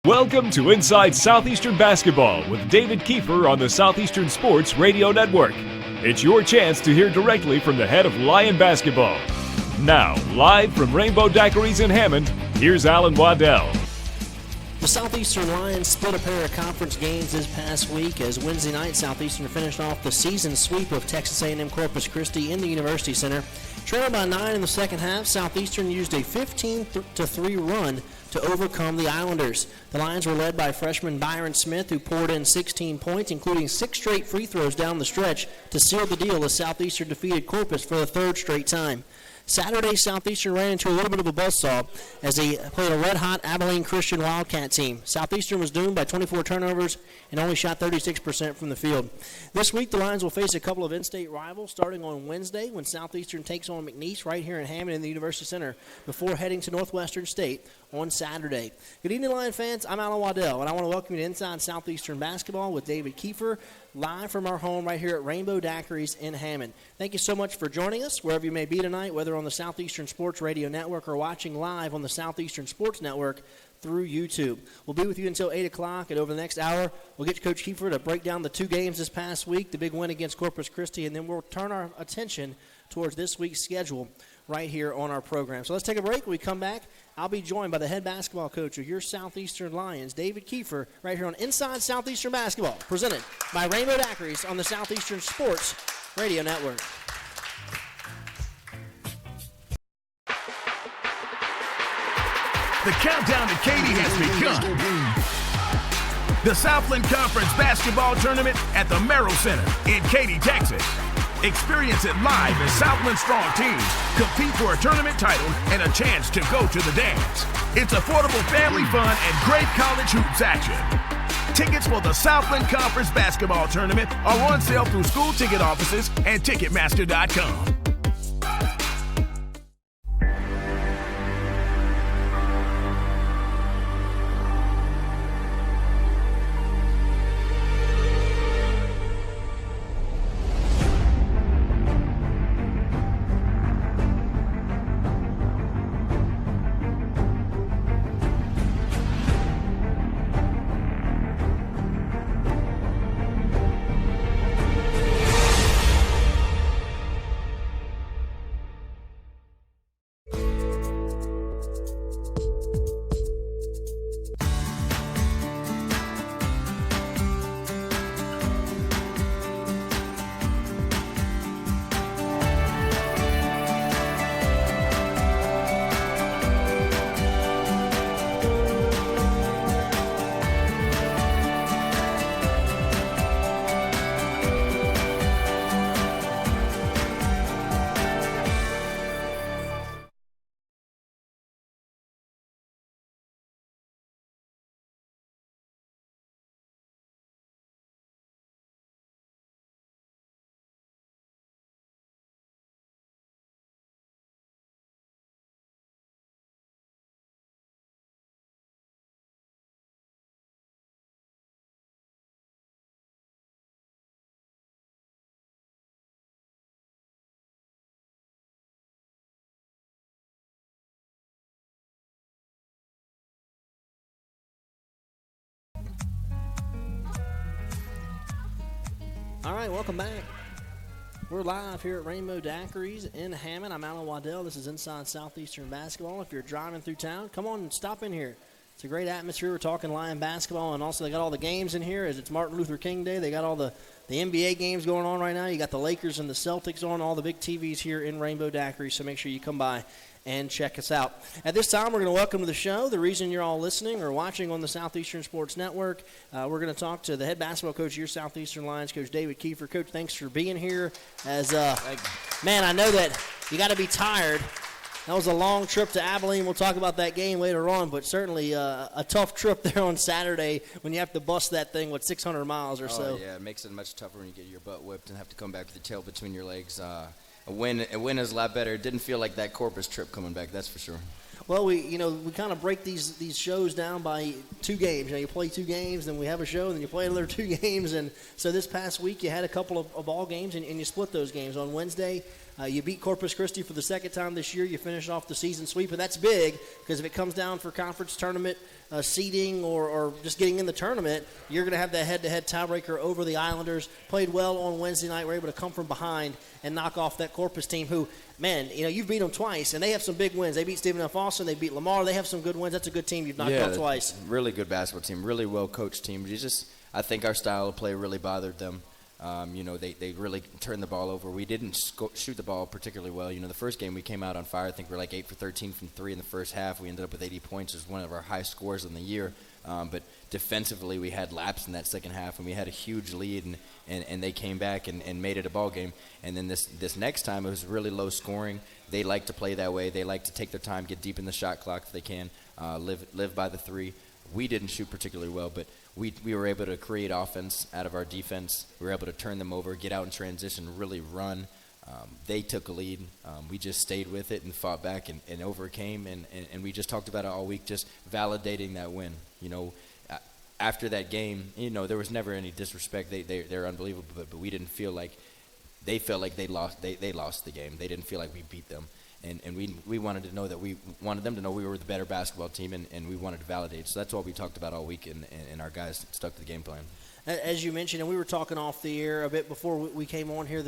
Welcome to Inside Southeastern Basketball with David Kiefer on the Southeastern Sports Radio Network. It's your chance to hear directly from the head of Lion Basketball. Now, live from Rainbow Daiquiris in Hammond, here's Alan Waddell. The Southeastern Lions split a pair of conference games this past week as Wednesday night Southeastern finished off the season sweep of Texas A&M Corpus Christi in the University Center. Trailing by 9 in the second half, Southeastern used a 15-3 run to overcome the Islanders. The Lions were led by freshman Byron Smith, who poured in 16 points, including 6 straight free throws down the stretch to seal the deal as Southeastern defeated Corpus for the third straight time. Saturday, Southeastern ran into a little bit of a buzzsaw as they played a red-hot Abilene Christian Wildcat team. Southeastern was doomed by 24 turnovers and only shot 36% from the field. This week, the Lions will face a couple of in-state rivals starting on Wednesday when Southeastern takes on McNeese right here in Hammond in the University Center before heading to Northwestern State on Saturday. Good evening, Lion fans. I'm Alan Waddell, and I want to welcome you to Inside Southeastern Basketball with David Kiefer, live from our home right here at Rainbow Daiquiris in Hammond. Thank you so much for joining us wherever you may be tonight, whether on the Southeastern Sports Radio Network or watching live on the Southeastern Sports Network through YouTube. We'll be with you until 8 o'clock, and over the next hour, we'll get Coach Kiefer to break down the 2 games this past week, the big win against Corpus Christi, and then we'll turn our attention towards this week's schedule right here on our program. So let's take a break. When we come back, I'll be joined by the head basketball coach of your Southeastern Lions, David Kiefer, right here on Inside Southeastern Basketball, presented by Rainbow Daiquiris on the Southeastern Sports Radio Network. The countdown to Katy has begun. The Southland Conference Basketball Tournament at the Merrill Center in Katy, Texas. Experience it live as Southland strong teams compete for a tournament title and a chance to go to the dance. It's affordable family fun and great college hoops action. Tickets for the Southland Conference Basketball Tournament are on sale through school ticket offices and Ticketmaster.com. All right, welcome back. We're live here at Rainbow Daiquiris in Hammond. I'm Alan Waddell. This is Inside Southeastern Basketball. If you're driving through town, come on and stop in here. It's a great atmosphere. We're talking Lion basketball, and also they got all the games in here as it's Martin Luther King Day. They got all the NBA games going on right now. You got the Lakers and the Celtics on, all the big TVs here in Rainbow Daiquiris, so make sure you come by and check us out. At this time, we're going to welcome to the show the reason you're all listening or watching on the Southeastern Sports Network. We're going to talk to the head basketball coach of your Southeastern Lions, Coach David Kiefer. Coach, thanks for being here. Man, I know that you got to be tired. That was a long trip to Abilene. We'll talk about that game later on, but certainly a tough trip there on Saturday when you have to bust that thing, 600 miles or so. Yeah, it makes it much tougher when you get your butt whipped and have to come back with your tail between your legs. A win is a lot better. It didn't feel like that Corpus trip coming back, that's for sure. Well, we kind of break these shows down by 2 games. You play 2 games, then we have a show, and then you play another 2 games. And so this past week you had a couple of ball games, and you split those games. On Wednesday, you beat Corpus Christi for the second time this year. You finished off the season sweep, and that's big because if it comes down for conference tournament seeding or just getting in the tournament, you're going to have that head-to-head tiebreaker over the Islanders. Played well on Wednesday night. We're able to come from behind and knock off that Corpus team who, man, you've beat them twice, and they have some big wins. They beat Stephen F. Austin. They beat Lamar. They have some good wins. That's a good team you've knocked out twice. Really good basketball team, really well-coached team. I think our style of play really bothered them. They really turned the ball over. We didn't shoot the ball particularly well. The first game we came out on fire. I think we're like 8 for 13 from 3 in the first half. We ended up with 80 points. It was one of our high scores in the year. But defensively, we had laps in that second half, and we had a huge lead, and they came back and made it a ball game. And then this next time, it was really low scoring. They like to play that way. They like to take their time, get deep in the shot clock if they can, live by the 3. We didn't shoot particularly well, but we were able to create offense out of our defense. We were able to turn them over, get out in transition, really run. They took a lead. We just stayed with it and fought back and overcame, and we just talked about it all week, just validating that win. After that game, there was never any disrespect. They're unbelievable, but we didn't feel like they felt like they lost the game. They didn't feel like we beat them. And we wanted to know that we wanted them to know we were the better basketball team, and we wanted to validate. So that's what we talked about all week, and our guys stuck to the game plan. As you mentioned, and we were talking off the air a bit before we came on here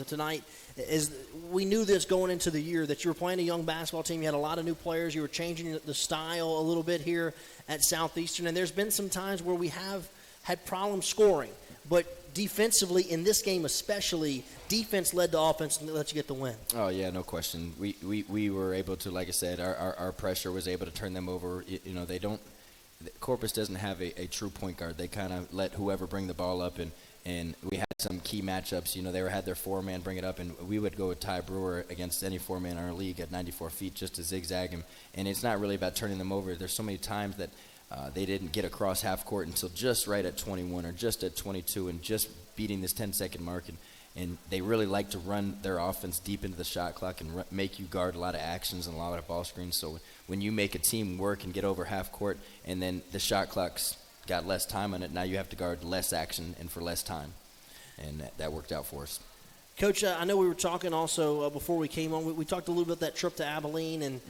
tonight, is we knew this going into the year that you were playing a young basketball team. You had a lot of new players. You were changing the style a little bit here at Southeastern, and there's been some times where we have had problems scoring, but defensively, in this game especially, defense led to offense and let you get the win. Oh, yeah, no question. We were able to, like I said, our pressure was able to turn them over. They don't – Corpus doesn't have a true point guard. They kind of let whoever bring the ball up, and we had some key matchups. They had their 4-man bring it up, and we would go with Ty Brewer against any 4-man in our league at 94 feet just to zigzag him. And it's not really about turning them over. There's so many times that they didn't get across half court until just right at 21 or just at 22 and just beating this 10-second mark. And they really like to run their offense deep into the shot clock and make you guard a lot of actions and a lot of ball screens. So when you make a team work and get over half court and then the shot clock's got less time on it, now you have to guard less action and for less time. And that worked out for us. Coach, I know we were talking also before we came on. We talked a little bit about that trip to Abilene. And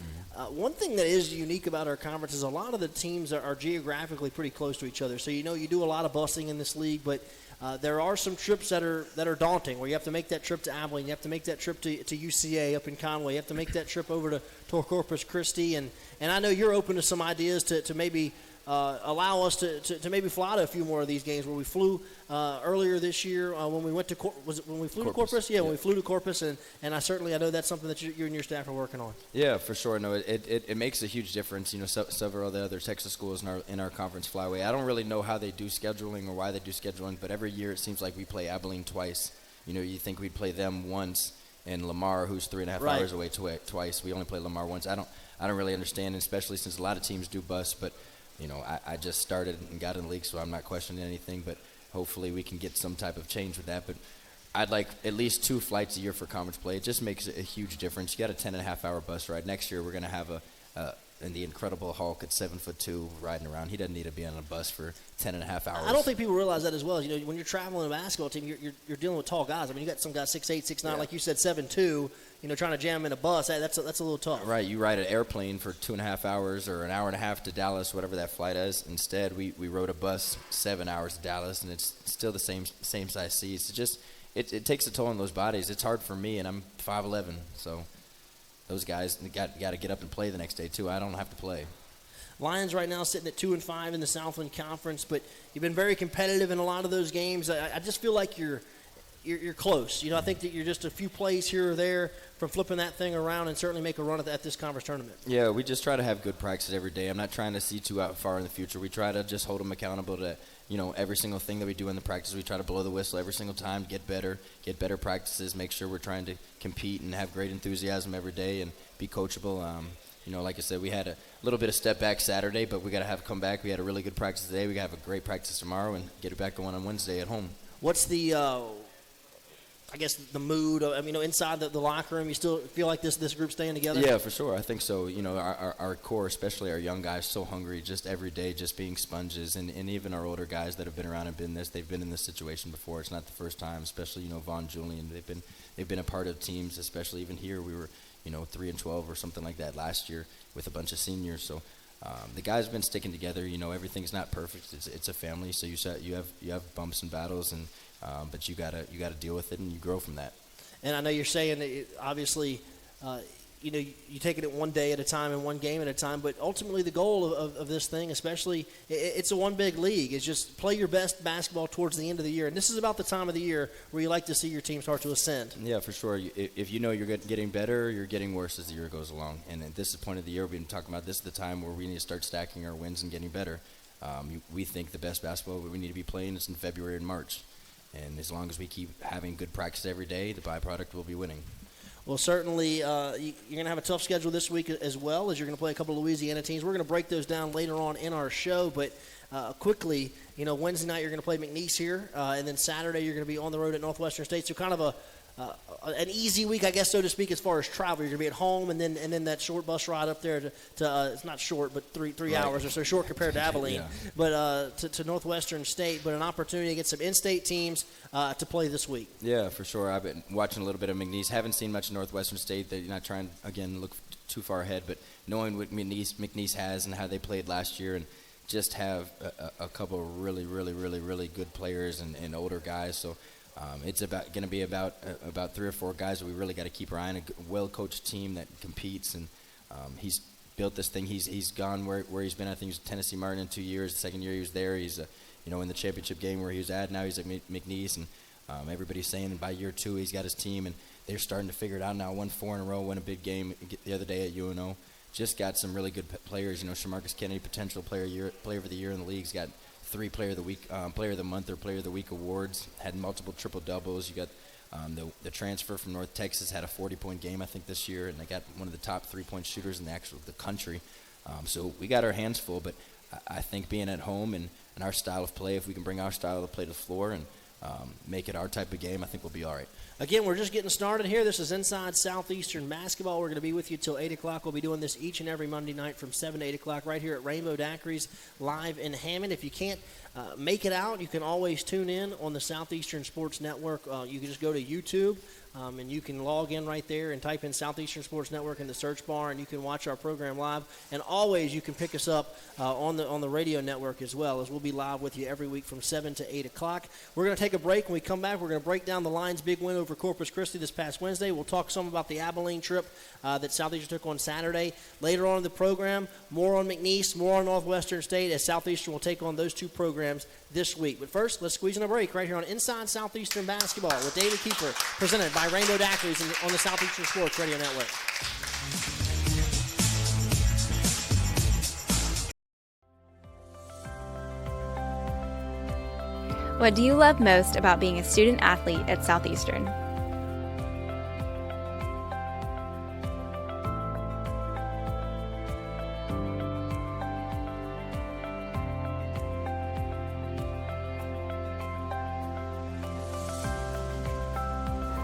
one thing that is unique about our conference is a lot of the teams are geographically pretty close to each other. So, you do a lot of busing in this league, but there are some trips that are daunting where you have to make that trip to Abilene. You have to make that trip to UCA up in Conway. You have to make that trip over to Corpus Christi. And I know you're open to some ideas to maybe allow us to maybe fly to a few more of these games where we flew earlier this year when we went to when we flew to Corpus? Yeah, when we flew to Corpus, and I know that's something that you and your staff are working on. Yeah, for sure. No, it makes a huge difference. Several of the other Texas schools in our conference fly away. I don't really know how they do scheduling or why they do scheduling, but every year it seems like we play Abilene twice. You think we'd play them once, and Lamar, who's 3.5 hours away, twice. We only play Lamar once. I don't really understand, especially since a lot of teams do bus, but I just started and got in the league, so I'm not questioning anything, but hopefully we can get some type of change with that. But I'd like at least 2 flights a year for conference play. It just makes a huge difference. You got a 10.5-hour bus ride. Next year we're going to have and the Incredible Hulk at 7'2" riding around. He doesn't need to be on a bus for 10.5 hours. I don't think people realize that as well. When you're traveling a basketball team, you're dealing with tall guys. I mean, you got some guys 6'8", 6'9", like you said, 7'2". Trying to jam in a bus, that's a little tough. Right, you ride an airplane for 2.5 hours or an hour and a half to Dallas, whatever that flight is. Instead, we rode a bus 7 hours to Dallas, and it's still the same size seats. It takes a toll on those bodies. It's hard for me, and I'm 5'11", so those guys got to get up and play the next day too. I don't have to play. Lions right now sitting at 2-5 in the Southland Conference, but you've been very competitive in a lot of those games. I just feel like you're close. I think that you're just a few plays here or there from flipping that thing around and certainly make a run at this conference tournament. Yeah, we just try to have good practice every day. I'm not trying to see too out far in the future. We try to just hold them accountable to every single thing that we do in the practice. We try to blow the whistle every single time, get better practices, make sure we're trying to compete and have great enthusiasm every day and be coachable. Like I said, we had a little bit of step back Saturday, but we got to have come back. We had a really good practice today. We got to have a great practice tomorrow and get it back going on Wednesday at home. What's the I guess, the mood, inside the locker room? You still feel like this group's staying together? Yeah, for sure. I think so. Our core, especially our young guys, so hungry just every day, just being sponges. And even our older guys that have been around and they've been in this situation before. It's not the first time, especially, Vaughn, Julian. They've been a part of teams, especially even here. We were, 3-12 or something like that last year with a bunch of seniors. So the guys have been sticking together. Everything's not perfect. It's a family, so you have bumps and battles, and but you gotta deal with it, and you grow from that. And I know you're saying that obviously, you take it one day at a time and one game at a time, but ultimately the goal of this thing, especially, it's a one big league, is just play your best basketball towards the end of the year. And this is about the time of the year where you like to see your team start to ascend. Yeah, for sure. If you're getting better, you're getting worse as the year goes along. And at this point of the year, we've been talking about this is the time where we need to start stacking our wins and getting better. We think the best basketball we need to be playing is in February and March. And as long as we keep having good practice every day, the byproduct will be winning. Well, certainly you're going to have a tough schedule this week as well, as you're going to play a couple of Louisiana teams. We're going to break those down later on in our show, but quickly, Wednesday night you're going to play McNeese here, and then Saturday you're going to be on the road at Northwestern State. So kind of an easy week, I guess, so to speak, as far as travel. You're going to be at home, and then that short bus ride up there to it's not short, but three right. hours or so, short compared to Abilene, yeah. But to Northwestern State, but an opportunity to get some in-state teams to play this week. Yeah, for sure. I've been watching a little bit of McNeese. Haven't seen much of Northwestern State. They're not trying, again, look too far ahead, but knowing what McNeese has and how they played last year, and just have a couple of really, really, really, really good players and older guys. So it's going to be about 3 or 4 guys that we really got to keep our eye on. A well-coached team that competes, and he's built this thing. He's gone where he's been. I think he was at Tennessee Martin in 2 years. The second year he was there. He's in the championship game where he was at. Now he's at McNeese, and everybody's saying by year 2 he's got his team, and they're starting to figure it out now. Won 4 in a row. Won a big game the other day at UNO. Just got some really good players. Shamarcus Kennedy, potential player of the year in the league. He's got 3 Player of the Week, Player of the Month, or Player of the Week awards. Had multiple triple doubles. You got the transfer from North Texas, had a 40-point game I think this year, and they got one of the top 3-point shooters in the country. So we got our hands full, but I think being at home and our style of play, if we can bring our style of play to the floor and make it our type of game, I think we'll be all right. Again, we're just getting started here. This is Inside Southeastern Basketball. We're going to be with you till 8 o'clock. We'll be doing this each and every Monday night from 7 to 8 o'clock right here at Rainbow Daiquiris live in Hammond. If you can't make it out, you can always tune in on the Southeastern Sports Network. You can just go to YouTube, and you can log in right there and type in Southeastern Sports Network in the search bar, and you can watch our program live. And always you can pick us up on the radio network as well, as we'll be live with you every week from 7 to 8 o'clock. We're going to take a break. When we come back, we're going to break down the Lions' big win over Corpus Christi this past Wednesday. We'll talk some about the Abilene trip that Southeastern took on Saturday. Later on in the program, more on McNeese, more on Northwestern State, as Southeastern will take on those 2 programs this week. But first, let's squeeze in a break right here on Inside Southeastern Basketball with David Kiefer, presented by Rainbow Daiquiris on the Southeastern Sports Radio Network. What do you love most about being a student athlete at Southeastern?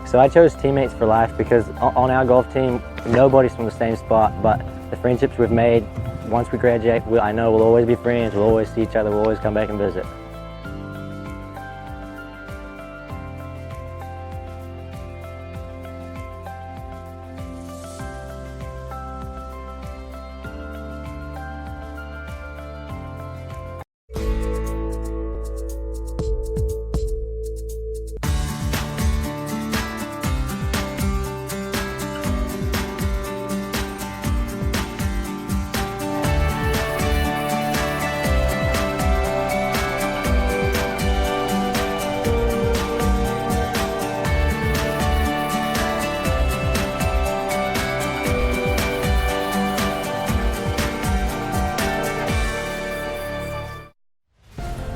So I chose teammates for life because on our golf team, nobody's from the same spot, but the friendships we've made, once we graduate, I know we'll always be friends, we'll always see each other, we'll always come back and visit.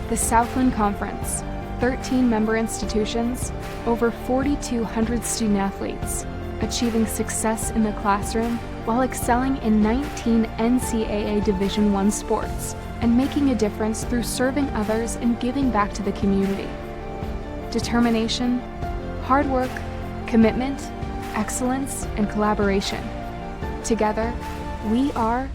The Southland Conference, 13 member institutions, over 4,200 student athletes, achieving success in the classroom while excelling in 19 NCAA Division I sports and making a difference through serving others and giving back to the community. Determination, hard work, commitment, excellence, and collaboration. Together, we are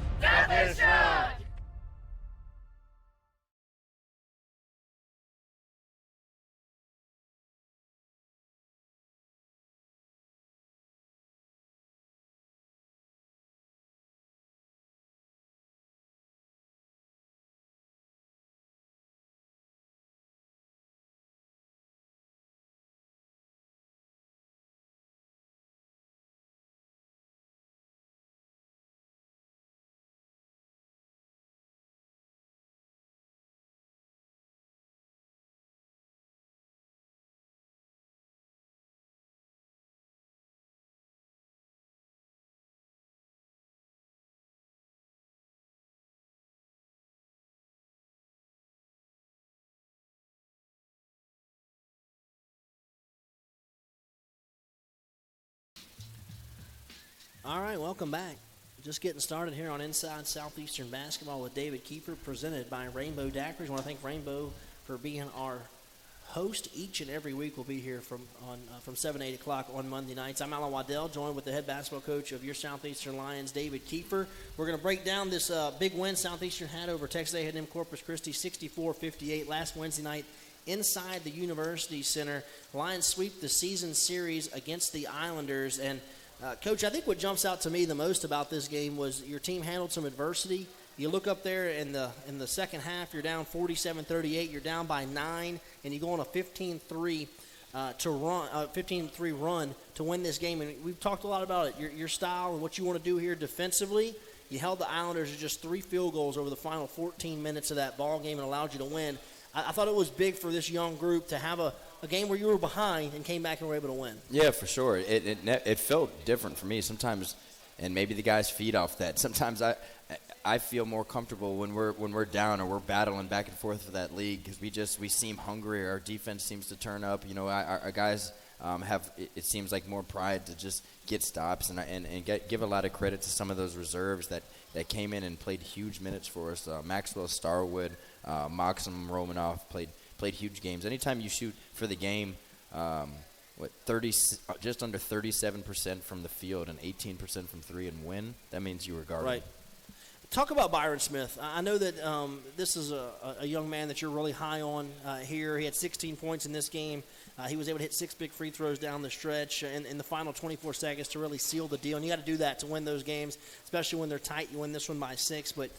All right, welcome back. Just getting started here on Inside Southeastern Basketball with David Kiefer, presented by Rainbow Daiquiris. I want to thank Rainbow for being our host each and every week. We'll be here from 7 to 8 o'clock on Monday nights. I'm Alan Waddell, joined with the head basketball coach of your Southeastern Lions, David Kiefer. We're going to break down this big win Southeastern had over Texas A&M Corpus Christi, 64-58, last Wednesday night inside the University Center. Lions sweep the season series against the Islanders. And Coach, I think what jumps out to me the most about this game was your team handled some adversity. You look up there in the second half, you're down 47-38, you're down by 9, and you go on a 15-3 run to win this game. And we've talked a lot about it, your style and what you want to do here defensively. You held the Islanders to just 3 field goals over the final 14 minutes of that ball game and allowed you to win. I thought it was big for this young group to have a game where you were behind and came back and were able to win. Yeah, for sure. It felt different for me sometimes, and maybe the guys feed off that. Sometimes I feel more comfortable when we're down or we're battling back and forth for that lead because we seem hungry. Our defense seems to turn up. You know, our guys have, it seems like, more pride to just get stops and give a lot of credit to some of those reserves that came in and played huge minutes for us. Maxwell Starwood, Maxim Romanoff played huge games. Anytime you shoot for the game, just under 37% from the field and 18% from three and win, that means you were guarded. Right. Talk about Byron Smith. I know that this is a young man that you're really high on here. He had 16 points in this game. He was able to hit 6 big free throws down the stretch in the final 24 seconds to really seal the deal. And you got to do that to win those games, especially when they're tight. You win this one by 6. But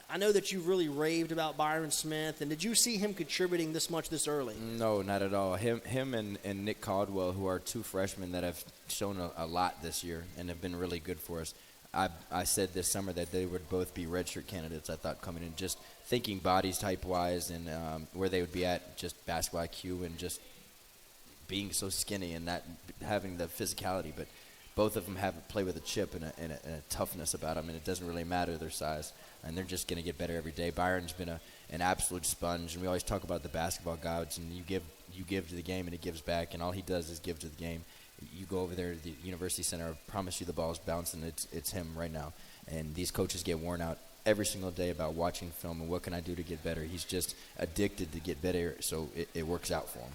I know that you really raved about Byron Smith. And did you see him contributing this much this early? No, not at all. Him and Nick Caldwell, who are 2 freshmen that have shown a lot this year and have been really good for us. I said this summer that they would both be redshirt candidates, I thought, coming in, just thinking bodies type-wise and where they would be at, just basketball IQ and just being so skinny and not having the physicality. But both of them play with a chip and a toughness about them, and it doesn't really matter their size. And they're just going to get better every day. Byron's been an absolute sponge, and we always talk about the basketball gods, and you give to the game and he gives back, and all he does is give to the game. You go over there to the University Center, I promise you the ball's bouncing. It's him right now. And these coaches get worn out every single day about watching film and what can I do to get better. He's just addicted to get better, so it works out for him.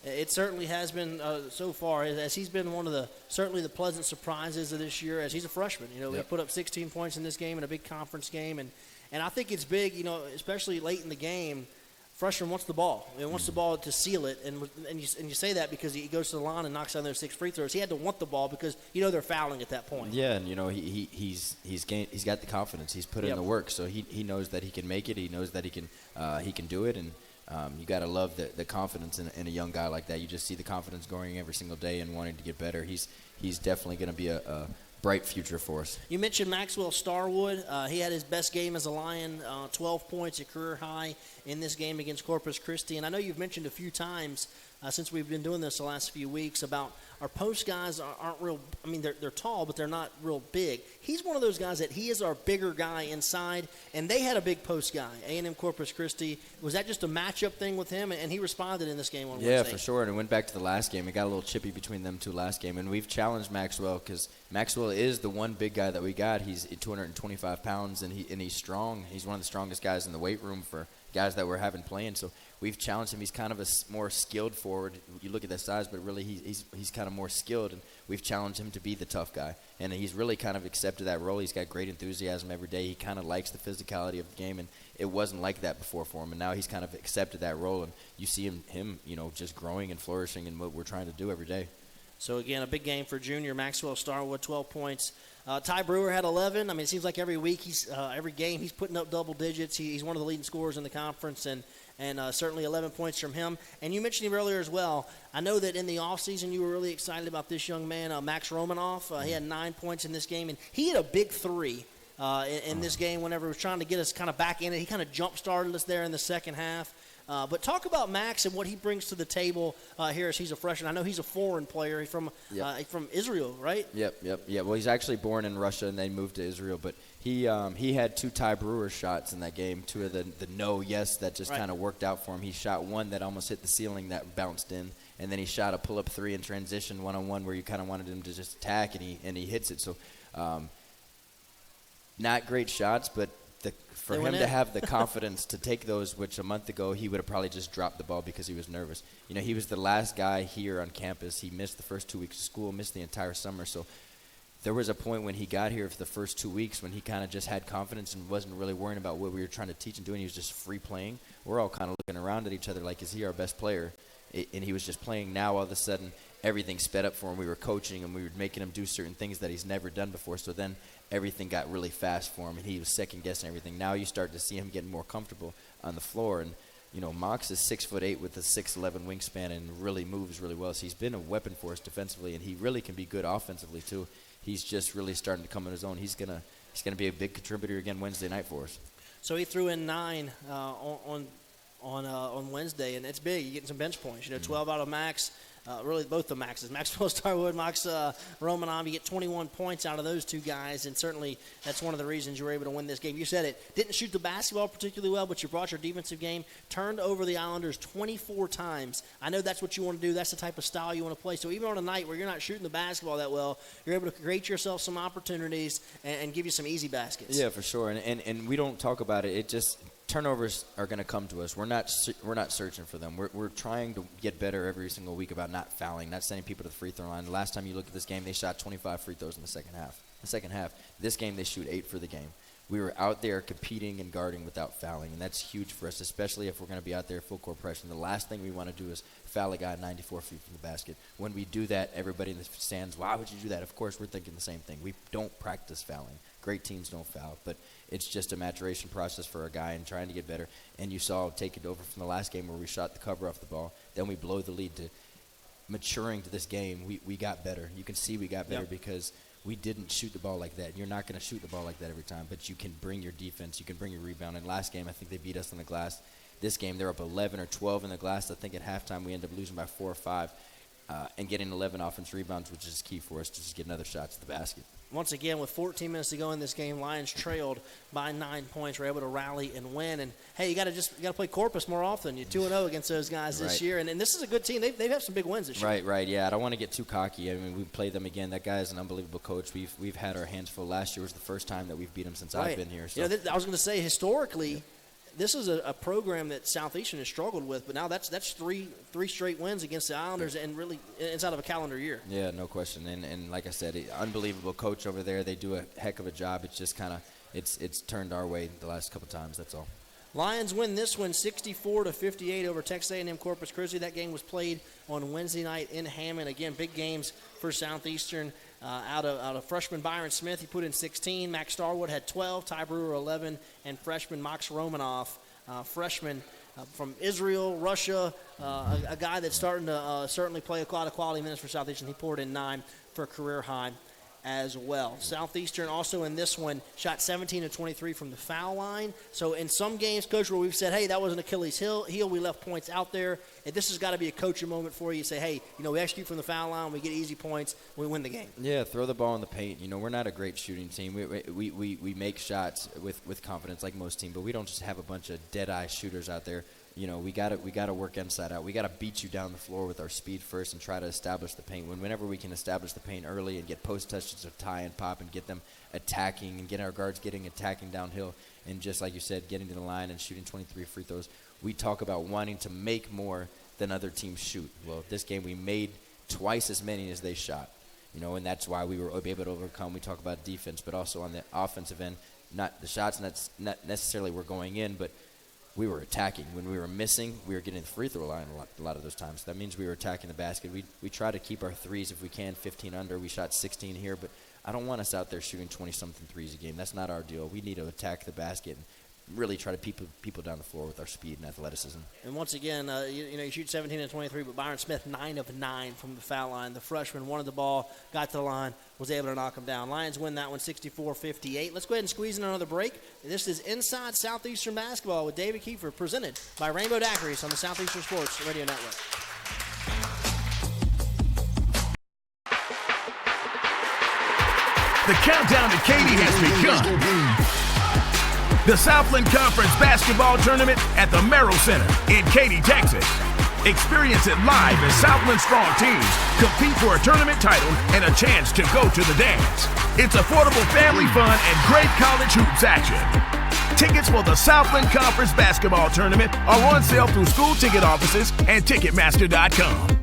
It certainly has been so far, as he's been one of the pleasant surprises of this year, as he's a freshman. You know, He put up 16 points in this game in a big conference game, and I think it's big, you know, especially late in the game. Freshman wants the ball. He wants the ball to seal it, and you say that because he goes to the line and knocks down those 6 free throws. He had to want the ball because they're fouling at that point. Yeah, and he's got the confidence. He's put in the work, so he knows that he can make it. He knows that he can do it, and you got to love the confidence in a young guy like that. You just see the confidence growing every single day and wanting to get better. He's definitely going to be a bright future for us. You mentioned Maxwell Starwood. He had his best game as a Lion, 12 points, a career high in this game against Corpus Christi. And I know you've mentioned a few times since we've been doing this the last few weeks about our post guys aren't real. I mean, they're tall, but they're not real big. He's one of those guys that he is our bigger guy inside, and they had a big post guy, A&M Corpus Christi. Was that just a matchup thing with him, and he responded in this game on Wednesday? Yeah, for sure, and it went back to the last game. It got a little chippy between them two last game, and we've challenged Maxwell because Maxwell is the one big guy that we got. He's 225 pounds, and he's strong. He's one of the strongest guys in the weight room for guys that we're having playing. So we've challenged him. He's kind of a more skilled forward. You look at that size, but really he's kind of more skilled, and we've challenged him to be the tough guy. And he's really kind of accepted that role. He's got great enthusiasm every day. He kind of likes the physicality of the game, and it wasn't like that before for him. And now he's kind of accepted that role, and you see him just growing and flourishing in what we're trying to do every day. So, again, a big game for junior Maxwell Starwood, 12 points. Ty Brewer had 11. I mean, it seems like every week, every game, he's putting up double digits. He's one of the leading scorers in the conference, and certainly 11 points from him. And you mentioned him earlier as well. I know that in the offseason you were really excited about this young man, Max Romanoff. He had 9 points in this game, and he had a big three in this game whenever he was trying to get us kind of back in it. He kind of jump-started us there in the second half. But talk about Max and what he brings to the table here as he's a freshman. I know he's a foreign player. He's from Israel, right? Yep. Well, he's actually born in Russia and then moved to Israel. But he had 2 Ty Brewer shots in that game, 2 of the no-yes that just kind of worked out for him. He shot one that almost hit the ceiling that bounced in, and then he shot a pull-up 3 in transition one-on-one where you kind of wanted him to just attack, and he hits it. So not great shots, but for him to have the confidence to take those, which a month ago he would have probably just dropped the ball because he was nervous. He was the last guy here on campus. He missed the first 2 weeks of school, missed the entire summer. So there was a point when he got here for the first 2 weeks when he kind of just had confidence and wasn't really worrying about what we were trying to teach and doing. He was just free playing. We're all kind of looking around at each other like, is he our best player? And he was just playing. Now all of a sudden everything sped up for him. We were coaching and we were making him do certain things that he's never done before. So then everything got really fast for him, and he was second-guessing everything. Now you start to see him getting more comfortable on the floor. And, Mox is 6'8" with a 6'11" wingspan and really moves really well. So he's been a weapon for us defensively, and he really can be good offensively too. He's just really starting to come on his own. He's gonna be a big contributor again Wednesday night for us. So he threw in 9 on Wednesday, and it's big. You're getting some bench points. 12 out of Max. Really, both the Maxes. Maxwell Starwood, Max Romanov. You get 21 points out of those 2 guys, and certainly that's one of the reasons you were able to win this game. You said it. Didn't shoot the basketball particularly well, but you brought your defensive game, turned over the Islanders 24 times. I know that's what you want to do. That's the type of style you want to play. So even on a night where you're not shooting the basketball that well, you're able to create yourself some opportunities and give you some easy baskets. Yeah, for sure. And we don't talk about it. It just – turnovers are going to come to us. We're not searching for them. We're trying to get better every single week about not fouling, not sending people to the free throw line. The last time you look at this game, they shot 25 free throws in the second half. This game, they shoot 8 for the game. We were out there competing and guarding without fouling, and that's huge for us, especially if we're going to be out there full court pressure. The last thing we want to do is foul a guy 94 feet from the basket. When we do that, everybody in the stands, why would you do that? Of course, we're thinking the same thing. We don't practice fouling. Great teams don't foul, but it's just a maturation process for a guy and trying to get better. And you saw take it over from the last game where we shot the cover off the ball. Then we blow the lead to maturing to this game. We got better. You can see we got better because we didn't shoot the ball like that. You're not going to shoot the ball like that every time, but you can bring your defense. You can bring your rebound. And last game, I think they beat us on the glass. This game, they're up 11 or 12 in the glass. I think at halftime we end up losing by 4 or 5 and getting 11 offense rebounds, which is key for us to just get another shot to the basket. Once again, with 14 minutes to go in this game, Lions trailed by 9 points. We're able to rally and win. And hey, you got to play Corpus more often. You're 2-0 against those guys this year, and this is a good team. They've had some big wins this year. Right. Yeah, I don't want to get too cocky. I mean, we play them again. That guy is an unbelievable coach. We've had our hands full. Last year was the first time that we've beat him since I've been here. So. I was going to say historically. This is a program that Southeastern has struggled with, but now that's three straight wins against the Islanders and really inside of a calendar year. Yeah, no question. And like I said, unbelievable coach over there. They do a heck of a job. It's just kind of it's turned our way the last couple times. That's all. Lions win this one 64-58 over Texas A&M Corpus Christi. That game was played on Wednesday night in Hammond. Again, big games for Southeastern. Out of freshman Byron Smith, he put in 16. Max Starwood had 12. Ty Brewer 11, and freshman Max Romanoff, freshman from Israel, Russia, a guy that's starting to certainly play a lot of quality minutes for Southeastern. He poured in 9 for a career high as well. Southeastern also in this one shot 17 of 23 from the foul line. So in some games, Coach, where we've said, hey, that was an Achilles heel, we left points out there. And this has got to be a coaching moment for you. You say, hey, we execute from the foul line, we get easy points, we win the game. Yeah, throw the ball in the paint. We're not a great shooting team. We make shots with confidence like most teams, but we don't just have a bunch of dead-eye shooters out there you know, we gotta work inside out. We gotta beat you down the floor with our speed first and try to establish the paint. Whenever we can establish the paint early and get post touches of tie and pop and get them attacking and get our guards attacking downhill, and just like you said, getting to the line and shooting 23 free throws. We talk about wanting to make more than other teams shoot. Well, this game we made twice as many as they shot, you know, and that's why we were able to overcome. We talk about defense, but also on the offensive end, not the shots not necessarily were going in, but we were attacking. When we were missing, we were getting the free throw line a lot of those times. That means we were attacking the basket. We try to keep our threes if we can, 15 under. We shot 16 here, but I don't want us out there shooting 20-something threes a game. That's not our deal. We need to attack the basket and really try to people down the floor with our speed and athleticism. And once again, you shoot 17 and 23, but Byron Smith 9 of 9 from the foul line. The freshman wanted the ball, got to the line, was able to knock him down. Lions win that one 64-58. Let's go ahead and squeeze in another break. This is Inside Southeastern Basketball with David Kiefer, presented by Rainbow Daiquiris on the Southeastern Sports Radio Network. The countdown to Katy has begun. The Southland Conference Basketball Tournament at the Merrill Center in Katy, Texas. Experience it live as Southland strong teams compete for a tournament title and a chance to go to the dance. It's affordable family fun and great college hoops action. Tickets for the Southland Conference Basketball Tournament are on sale through school ticket offices and Ticketmaster.com.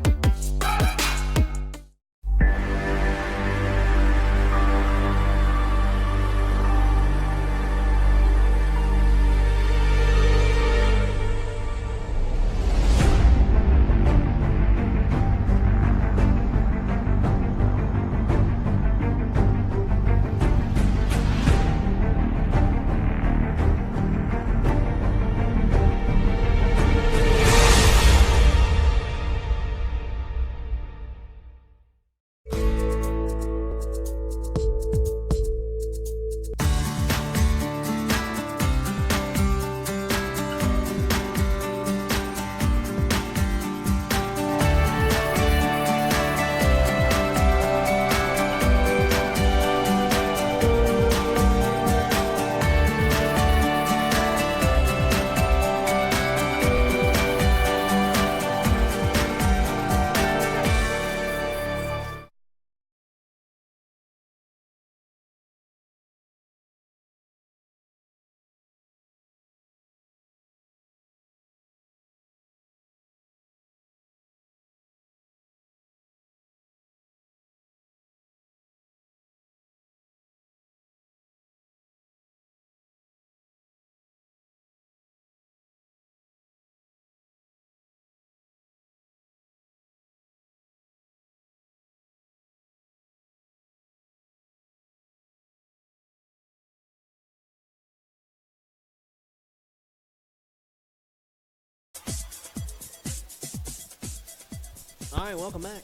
All right, welcome back.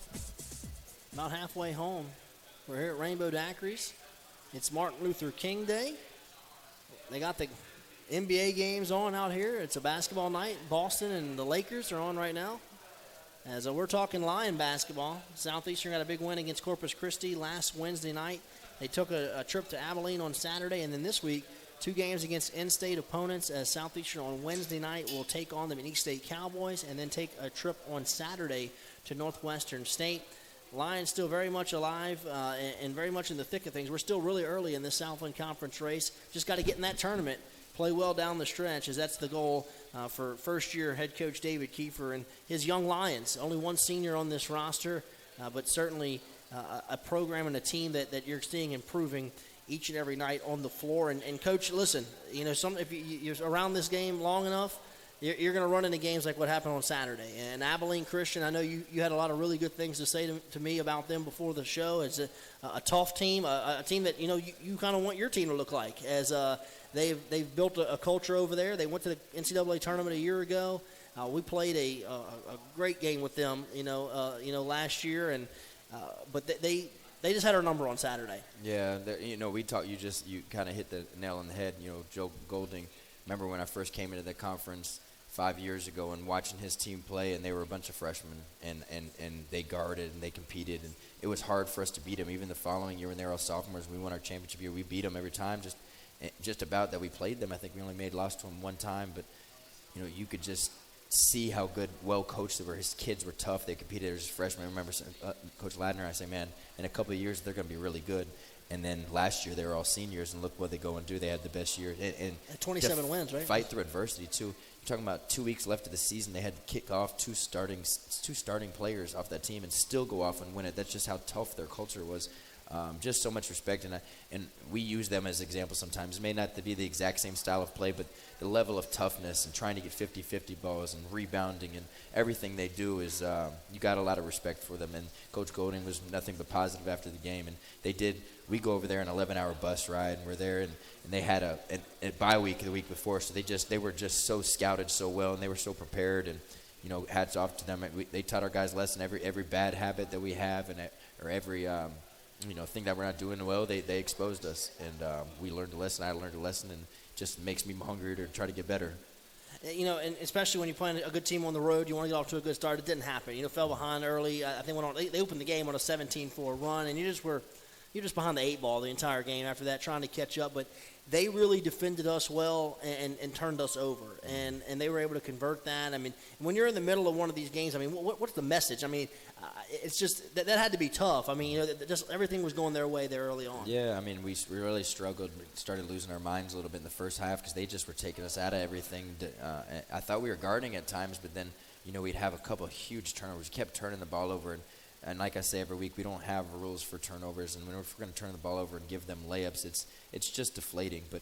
About halfway home. We're here at Rainbow Daiquiris. It's Martin Luther King Day. They got the NBA games on out here. It's a basketball night. Boston and the Lakers are on right now. As we're talking Lion basketball, Southeastern got a big win against Corpus Christi last Wednesday night. They took a trip to Abilene on Saturday, and then this week, 2 games against in-state opponents, as Southeastern on Wednesday night will take on the East State Cowboys and then take a trip on Saturday to Northwestern State. Lions still very much alive and very much in the thick of things. We're still really early in this Southland Conference race. Just got to get in that tournament, play well down the stretch, as that's the goal for first-year head coach David Kiefer and his young Lions. Only one senior on this roster, but certainly a program and a team that you're seeing improving each and every night on the floor. And Coach, listen, if you're around this game long enough, you're going to run into games like what happened on Saturday. And Abilene Christian, I know you had a lot of really good things to say to me about them before the show. It's a tough team, a team that, you kind of want your team to look like, as they've built a culture over there. They went to the NCAA tournament a year ago. We played a great game with them, last year, and but they just had our number on Saturday. Yeah, we talked. You kind of hit the nail on the head. Joe Golding. Remember when I first came into the conference 5 years ago and watching his team play, and they were a bunch of freshmen, and they guarded and they competed, and it was hard for us to beat them. Even the following year when they were all sophomores, we won our championship year. We beat them every time. Just about that we played them. I think we only lost to them one time, but you could just see how well coached they were. His kids were tough. They competed as freshmen. I remember Coach Ladner, I say, man, in a couple of years they're going to be really good. And then last year they were all seniors, and look what they go and do. They had the best year. And 27 wins, right? Fight through adversity too. You're talking about 2 weeks left of the season. They had to kick off two starting players off that team and still go off and win it. That's just how tough their culture was. Just so much respect, and we use them as examples sometimes. It may not be the exact same style of play, but the level of toughness and trying to get 50-50 balls and rebounding and everything they do is you got a lot of respect for them. And Coach Golding was nothing but positive after the game. And we go over there an 11-hour bus ride, and we're there, and they had a bye week the week before, so they were just so scouted so well, and they were so prepared. And hats off to them. They taught our guys lesson every bad habit that we have, or every thing that we're not doing well, they exposed us, and we learned a lesson. I learned a lesson, and just makes me hungry to try to get better. And especially when you're playing a good team on the road, you want to get off to a good start. It didn't happen. Fell behind early. I think they opened the game on a 17-4 run, and you're just behind the 8 ball the entire game after that, trying to catch up. But they really defended us well and turned us over, and they were able to convert that. I mean, when you're in the middle of one of these games, I mean, what's the message? I mean, it's just that had to be tough. I mean, just everything was going their way there early on. Yeah, I mean, we really struggled. We started losing our minds a little bit in the first half because they just were taking us out of everything. I thought we were guarding at times, but then we'd have a couple of huge turnovers. We kept turning the ball over, and like I say every week, we don't have rules for turnovers, and if we're going to turn the ball over and give them layups, it's just deflating. But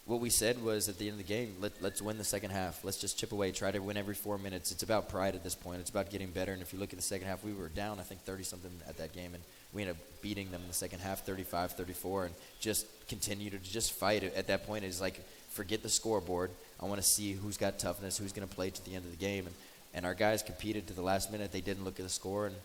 what we said was at the end of the game, let's win the second half. Let's just chip away, try to win every 4 minutes. It's about pride at this point. It's about getting better. And if you look at the second half, we were down, I think, 30-something at that game, and we ended up beating them in the second half, 35-34, and just continue to just fight. At that point, it's like, forget the scoreboard. I want to see who's got toughness, who's going to play to the end of the game. And our guys competed to the last minute. They didn't look at the score, and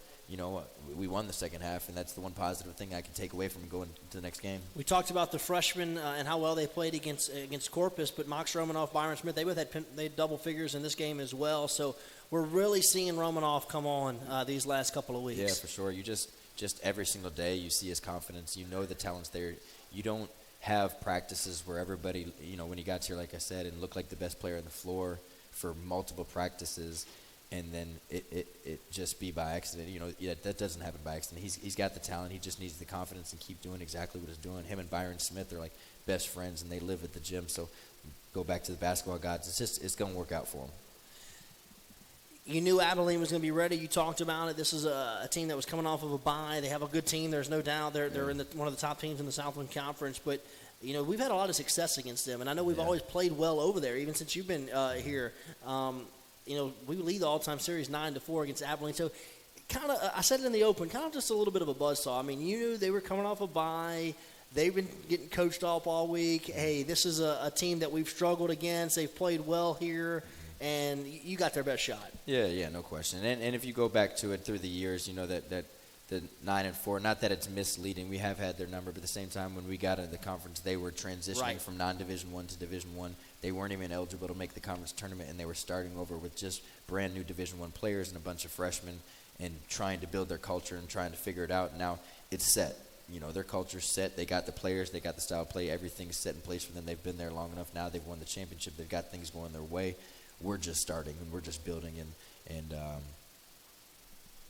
we won the second half, and that's the one positive thing I can take away from going to the next game. We talked about the freshmen and how well they played against Corpus, but Mox Romanoff, Byron Smith, they both had double figures in this game as well. So we're really seeing Romanoff come on these last couple of weeks. Yeah, for sure. You just every single day you see his confidence. You know the talent's there. You don't have practices where everybody, when he got here, like I said, and looked like the best player on the floor for multiple practices, and then it just be by accident. That doesn't happen by accident. He's got the talent. He just needs the confidence and keep doing exactly what he's doing. Him and Byron Smith are like best friends, and they live at the gym. So go back to the basketball gods. It's going to work out for them. You knew Abilene was going to be ready. You talked about it. This is a team that was coming off of a bye. They have a good team. There's no doubt they're in one of the top teams in the Southland Conference. But we've had a lot of success against them, and I know we've always played well over there, even since you've been here. We lead the all-time series 9-4 against Abilene. So, kind of, I said it in the open, kind of just a little bit of a buzzsaw. I mean, you knew they were coming off a bye. They've been getting coached up all week. Hey, this is a team that we've struggled against. They've played well here, and you got their best shot. Yeah, no question. And if you go back to it through the years, that the 9-4, not that it's misleading. We have had their number, but at the same time, when we got into the conference, they were transitioning from non-Division I to Division I. They weren't even eligible to make the conference tournament, and they were starting over with just brand new Division I players and a bunch of freshmen and trying to build their culture and trying to figure it out. Now it's set. Their culture's set. They got the players. They got the style of play. Everything's set in place for them. They've been there long enough now. They've won the championship. They've got things going their way. We're just starting, and we're just building, and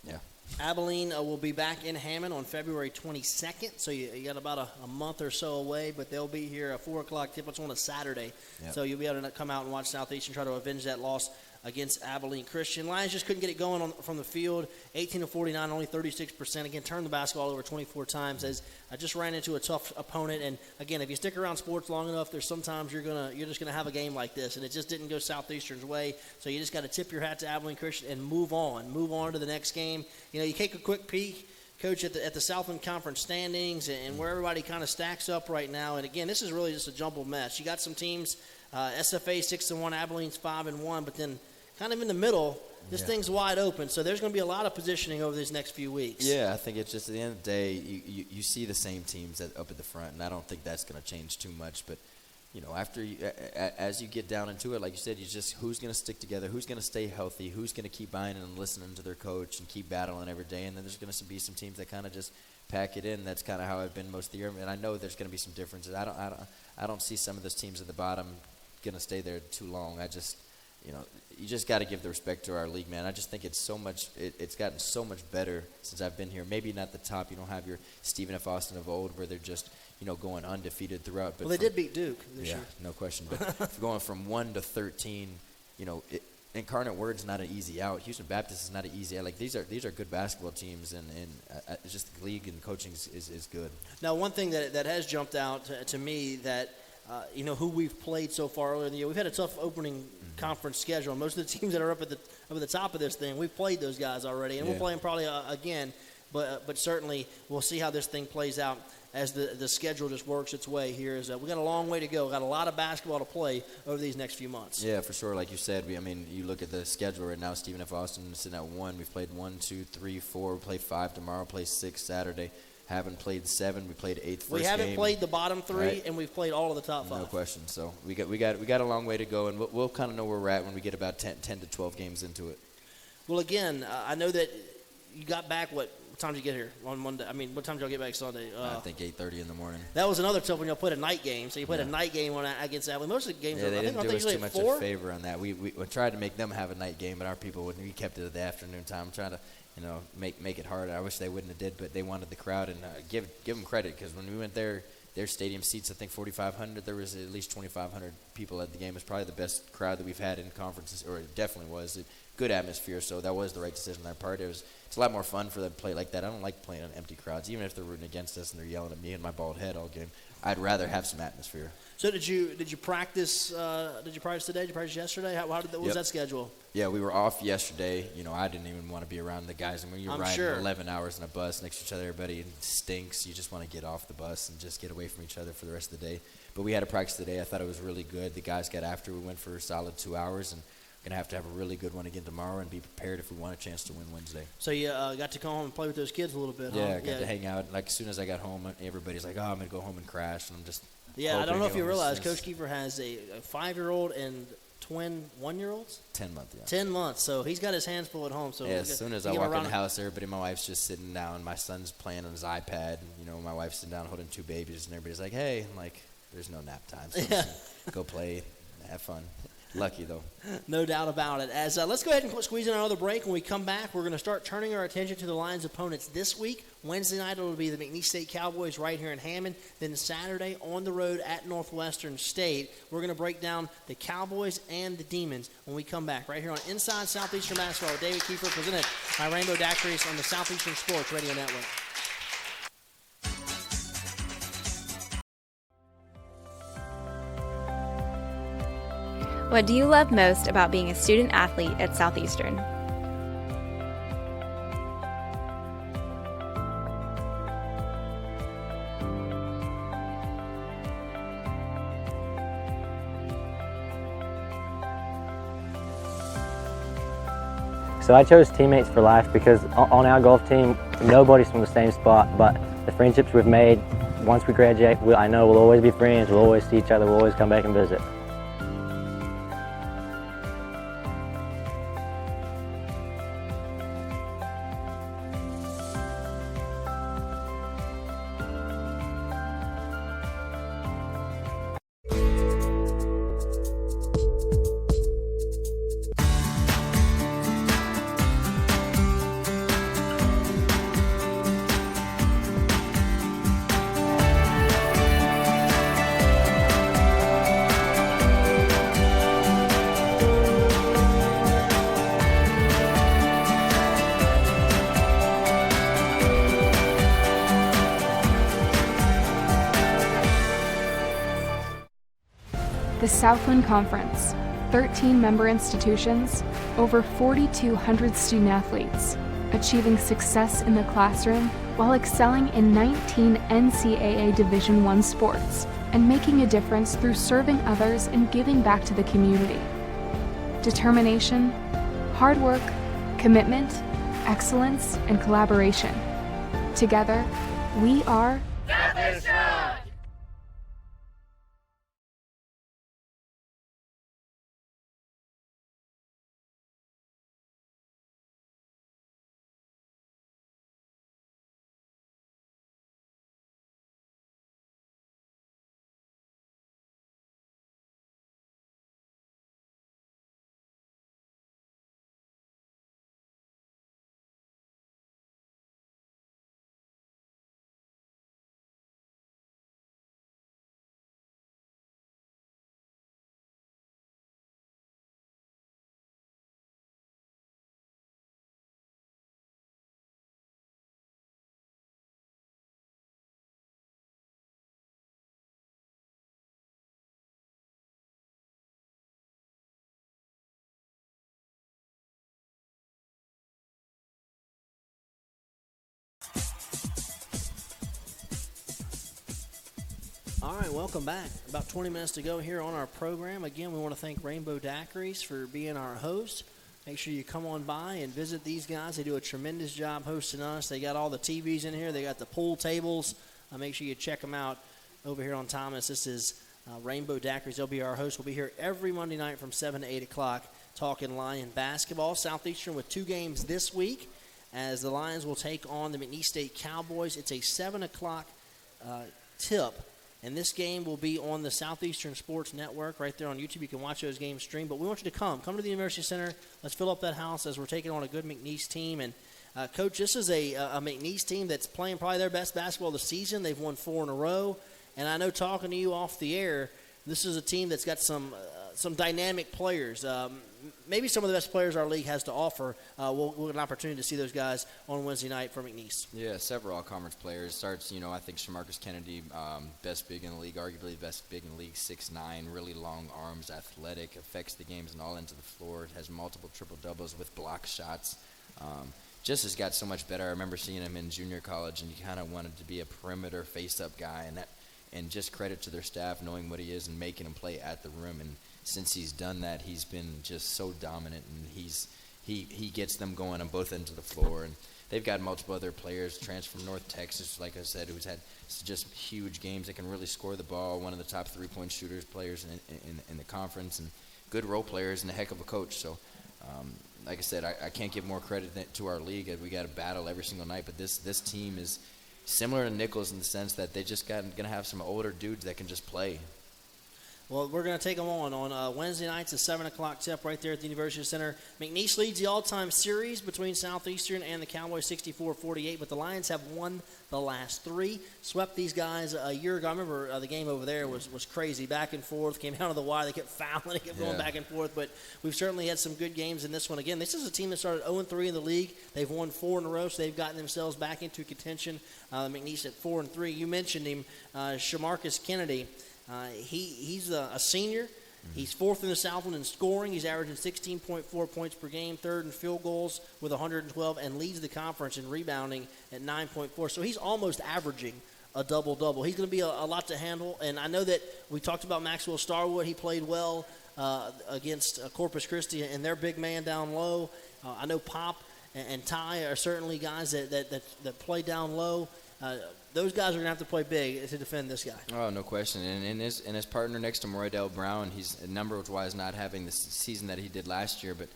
yeah. Abilene will be back in Hammond on February 22nd, so you got about a month or so away, but they'll be here at 4 o'clock tip. It's on a Saturday, so you'll be able to come out and watch Southeastern try to avenge that loss against Abilene Christian. Lions just couldn't get it going from the field. 18-49, only 36%. Again, turned the basketball over 24 times as I just ran into a tough opponent. And, again, if you stick around sports long enough, there's sometimes you're just going to have a game like this, and it just didn't go Southeastern's way. So you just got to tip your hat to Abilene Christian and move on to the next game. You take a quick peek, Coach, at the Southland Conference standings and where everybody kind of stacks up right now. And, again, this is really just a jumbled mess. You got some teams, SFA 6-1, Abilene's 5-1, but then kind of in the middle, this thing's wide open. So there's going to be a lot of positioning over these next few weeks. Yeah, I think it's just at the end of the day, you see the same teams up at the front, and I don't think that's going to change too much. But, as you get down into it, like you said, who's going to stick together, who's going to stay healthy, who's going to keep buying and listening to their coach and keep battling every day. And then there's going to be some teams that kind of just pack it in. That's kind of how I've been most of the year. And I know there's going to be some differences. I don't see some of those teams at the bottom going to stay there too long. you know, you just got to give the respect to our league, man. I just think it's so much. It's gotten so much better since I've been here. Maybe not the top. You don't have your Stephen F. Austin of old, where they're just going undefeated throughout. But well, they did beat Duke this year. No question. But going from 1 to 13, Incarnate Word's not an easy out. Houston Baptist is not an easy out. Like these are good basketball teams, and it's just the league and coaching is good. Now, one thing that has jumped out to me that who we've played so far earlier in the year. We've had a tough opening conference schedule. Most of the teams that are up at the top of this thing, we've played those guys already, and we'll play them probably again. But certainly we'll see how this thing plays out as the schedule just works its way here. We got a long way to go. Got a lot of basketball to play over these next few months. Yeah, for sure. Like you said, you look at the schedule right now. Stephen F. Austin is sitting at 1. We've played 1, 2, 3, 4. We play 5 tomorrow. Play 6 Saturday. Haven't played 7. We played 8th first game. We haven't played the bottom 3, right? And we've played all of the top 5. No question. So we got a long way to go, and we'll kind of know where we're at when we get about 10 to 12 games into it. Well, again, I know that you got back what time did you get here on Monday? I mean, what time did y'all get back Sunday? I think 8:30 in the morning. That was another tough one. Y'all played a night game, so you played a night game against Abilene. Most of the games, they didn't do us too much 4? of a favor on that. We tried to make them have a night game, but our people wouldn't. We kept it at the afternoon time, trying to make it hard. I wish they wouldn't have did, but they wanted the crowd, and give them credit, because when we went there, their stadium seats, I think 4,500. There was at least 2,500 people at the game. It was probably the best crowd that we've had in conferences, or it definitely was. Good atmosphere, so that was the right decision on our part. It's a lot more fun for them to play like that. I don't like playing on empty crowds, even if they're rooting against us and they're yelling at me and my bald head all game. I'd rather have some atmosphere. So did you practice? Did you practice today? Did you practice yesterday? What was that schedule? Yeah, we were off yesterday. I didn't even want to be around the guys. I mean, you're riding 11 hours in a bus next to each other. Everybody stinks. You just want to get off the bus and just get away from each other for the rest of the day. But we had a practice today. I thought it was really good. The guys got after. We went for a solid 2 hours, and we're going to have a really good one again tomorrow and be prepared if we want a chance to win Wednesday. So you got to come home and play with those kids a little bit, huh? Yeah, I got to hang out. Like, as soon as I got home, everybody's like, I'm going to go home and crash. And I'm just I don't know if you realize, Coach Kiefer has a 5-year-old and twin 1-year-olds? 10 months, yeah. 10 months. So he's got his hands full at home. So as soon as I walk in the house, my wife's just sitting down. My son's playing on his iPad. And, my wife's sitting down holding 2 babies. And everybody's like, hey. I'm like, there's no nap time. So go play, have fun. Lucky, though. No doubt about it. As let's go ahead and squeeze in another break. When we come back, we're going to start turning our attention to the Lions' opponents this week. Wednesday night, it'll be the McNeese State Cowboys right here in Hammond. Then Saturday, on the road at Northwestern State. We're going to break down the Cowboys and the Demons when we come back right here on Inside Southeastern Basketball with David Kiefer, presented by Rainbow Daiquiris on the Southeastern Sports Radio Network. What do you love most about being a student athlete at Southeastern? So I chose teammates for life because on our golf team, nobody's from the same spot, but the friendships we've made once we graduate, I know we'll always be friends, we'll always see each other, we'll always come back and visit. The Southland Conference, 13 member institutions, over 4,200 student athletes, achieving success in the classroom while excelling in 19 NCAA Division I sports and making a difference through serving others and giving back to the community. Determination, hard work, commitment, excellence, and collaboration. Together, we are Southeastern! All right, welcome back. About 20 minutes to go here on our program. Again, we want to thank Rainbow Daiquiris for being our host. Make sure you come on by and visit these guys. They do a tremendous job hosting us. They got all the TVs in here. They got the pool tables. Make sure you check them out over here on Thomas. This is Rainbow Daiquiris. They'll be our host. We'll be here every Monday night from 7 to 8 o'clock talking Lion basketball. Southeastern with 2 games this week as the Lions will take on the McNeese State Cowboys. It's a 7 o'clock tip. And this game will be on the Southeastern Sports Network right there on YouTube. You can watch those games stream. But we want you to come. Come to the University Center. Let's fill up that house as we're taking on a good McNeese team. And, Coach, this is a McNeese team that's playing probably their best basketball of the season. They've won 4 in a row. And I know talking to you off the air, this is a team that's got some dynamic players. Maybe some of the best players our league has to offer. We'll get an opportunity to see those guys on Wednesday night for McNeese. Yeah, several all-conference players. Starts, I think Shamarcus Kennedy, best big in the league, arguably the best big in the league, 6'9", really long arms, athletic, affects the games and all ends of the floor, has multiple triple-doubles with block shots. Just has got so much better. I remember seeing him in junior college, and he kind of wanted to be a perimeter face-up guy, and just credit to their staff knowing what he is and making him play at the rim. And since he's done that, he's been just so dominant, and he gets them going on both ends of the floor. And they've got multiple other players transferred from North Texas, like I said, who's had just huge games. They can really score the ball, one of the top three-point shooters players in the conference, and good role players and a heck of a coach. So, like I said, I can't give more credit to our league. We got to battle every single night, but this team is similar to Nichols in the sense that they just going to have some older dudes that can just play. Well, we're going to take them on Wednesday nights at 7 o'clock tip right there at the University Center. McNeese leads the all-time series between Southeastern and the Cowboys 64-48, but the Lions have won the last 3. Swept these guys a year ago. I remember the game over there was crazy. Back and forth, came down to the wire. They kept fouling. They kept going back and forth, but we've certainly had some good games in this one. Again, this is a team that started 0-3 in the league. They've won 4 in a row, so they've gotten themselves back into contention. McNeese at 4-3. You mentioned him, Shamarcus Kennedy. He's a senior. He's 4th in the Southland in scoring. He's averaging 16.4 points per game, 3rd in field goals with 112, and leads the conference in rebounding at 9.4. So he's almost averaging a double-double. He's going to be a lot to handle. And I know that we talked about Maxwell Starwood. He played well against Corpus Christi and their big man down low. I know Pop and Ty are certainly guys that play down low. Those guys are going to have to play big to defend this guy. Oh, no question. And his partner next to him, Roydell Brown, he's numbers-wise not having the season that he did last year, but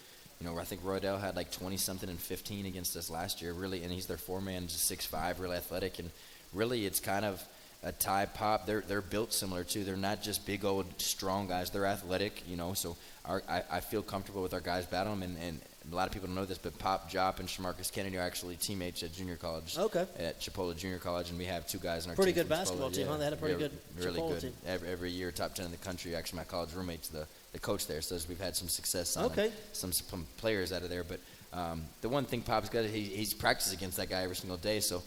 I think Roydell had like 20-something and 15 against us last year, really, and he's their 4-man, just 6'5", really athletic, and really it's kind of a Ty Pop. They're built similar too. They're not just big old strong guys. They're athletic, so I feel comfortable with our guys battling them, and a lot of people don't know this, but Pop, Jop, and Shamarcus Kennedy are actually teammates at junior college. Okay. At Chipola Junior College, and we have 2 guys in our pretty team. Good basketball team, huh? They had a pretty good really Chipola good team. Every year, top 10 in the country. Actually, my college roommate's the coach there, so we've had some success on some players out of there. But the one thing Pop's got, he's practiced against that guy every single day, so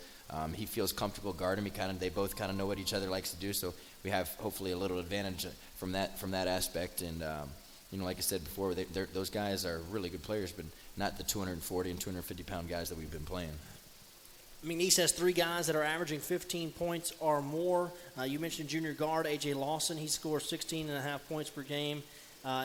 he feels comfortable guarding me. They both kind of know what each other likes to do, so we have hopefully a little advantage from that aspect. And like I said before, those guys are really good players, but not the 240 and 250-pound guys that we've been playing. McNeese has 3 guys that are averaging 15 points or more. You mentioned junior guard A.J. Lawson. He scores 16.5 points per game.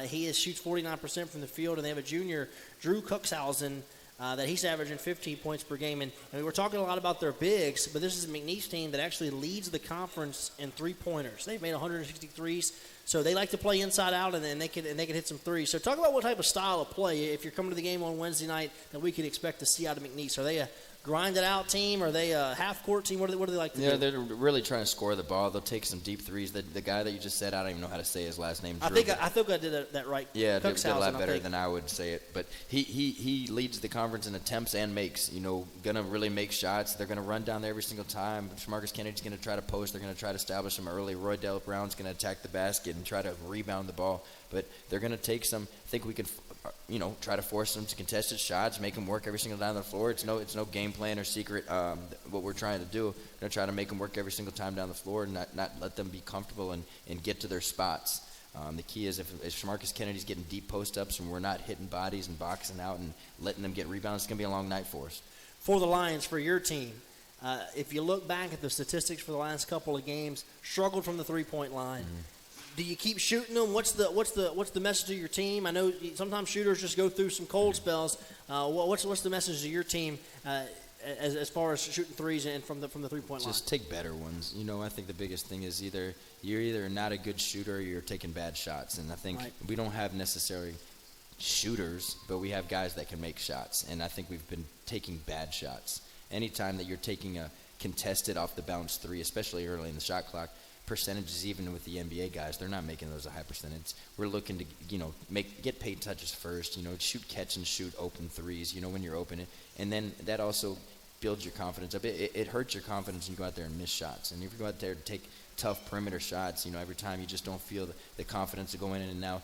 He shoots 49% from the field, and they have a junior, Drew Cuxhausen, that he's averaging 15 points per game. And we're talking a lot about their bigs, but this is a McNeese team that actually leads the conference in three-pointers. They've made 163s, so they like to play inside out, and they can hit some threes. So talk about what type of style of play, if you're coming to the game on Wednesday night, that we could expect to see out of McNeese. Are they a grind-it-out team? Are they a half-court team? What do they like to do? Yeah, they're really trying to score the ball. They'll take some deep threes. The guy that you just said, I don't even know how to say his last name. I think I did that right. Yeah, did a lot better than I would say it. But he leads the conference in attempts and makes. Going to really make shots. They're going to run down there every single time. Shamarcus Kennedy's going to try to post. They're going to try to establish them early. Roydell Brown's going to attack the basket and try to rebound the ball. But they're going to take some. I think we can, try to force them to contested shots, make them work every single down the floor. It's no game plan or secret. What we're trying to do, we're going to try to make them work every single time down the floor and not let them be comfortable and get to their spots. The key is if Shamarcus Kennedy's getting deep post-ups and we're not hitting bodies and boxing out and letting them get rebounds, it's going to be a long night for us. For the Lions, for your team, if you look back at the statistics for the last couple of games, struggled from the three-point line. Do you keep shooting them? What's the message of your team? I know sometimes shooters just go through some cold spells. What's the message of your team as far as shooting threes and from the three-point line? Just take better ones. I think the biggest thing is you're either not a good shooter or you're taking bad shots. And I think we don't have necessarily shooters, but we have guys that can make shots. And I think we've been taking bad shots. Anytime that you're taking a contested off the bounce three, especially early in the shot clock, percentages even with the NBA guys, they're not making those a high percentage. We're looking to get paint touches first, shoot catch and shoot open threes, when you're open, and then that also builds your confidence up. It hurts your confidence when you go out there and miss shots. And if you go out there to take tough perimeter shots, every time you just don't feel the confidence to go in. And now,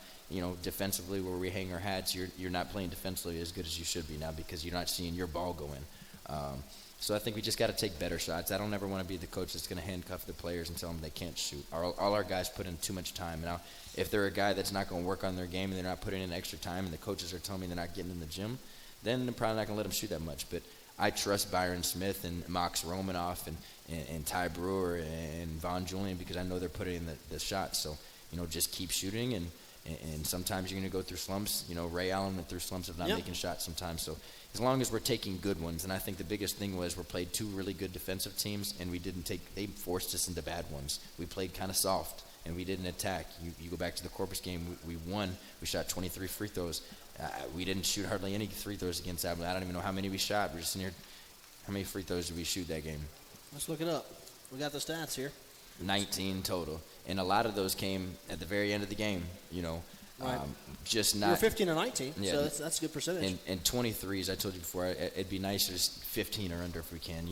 defensively where we hang our hats, you're not playing defensively as good as you should be now because you're not seeing your ball go in. So I think we just got to take better shots. I don't ever want to be the coach that's going to handcuff the players and tell them they can't shoot. All our guys put in too much time. Now, if they're a guy that's not going to work on their game and they're not putting in extra time and the coaches are telling me they're not getting in the gym, then they're probably not going to let them shoot that much. But I trust Byron Smith and Mox Romanoff and Ty Brewer and Von Julian because I know they're putting in the shots. So, just keep shooting and sometimes you're going to go through slumps. Ray Allen went through slumps of not making shots sometimes. So as long as we're taking good ones, and I think the biggest thing was we played two really good defensive teams, and they forced us into bad ones. We played kind of soft, and we didn't attack. You go back to the Corpus game, we won. We shot 23 free throws. We didn't shoot hardly any free throws against Abilene. I don't even know how many we shot. We're just in here. How many free throws did we shoot that game? Let's look it up. We got the stats here. 19 total. And a lot of those came at the very end of the game, Right. Just not. You're 15 and 19, yeah, so that's a good percentage. And 23s, I told you before, it'd be nicer just 15 or under if we can.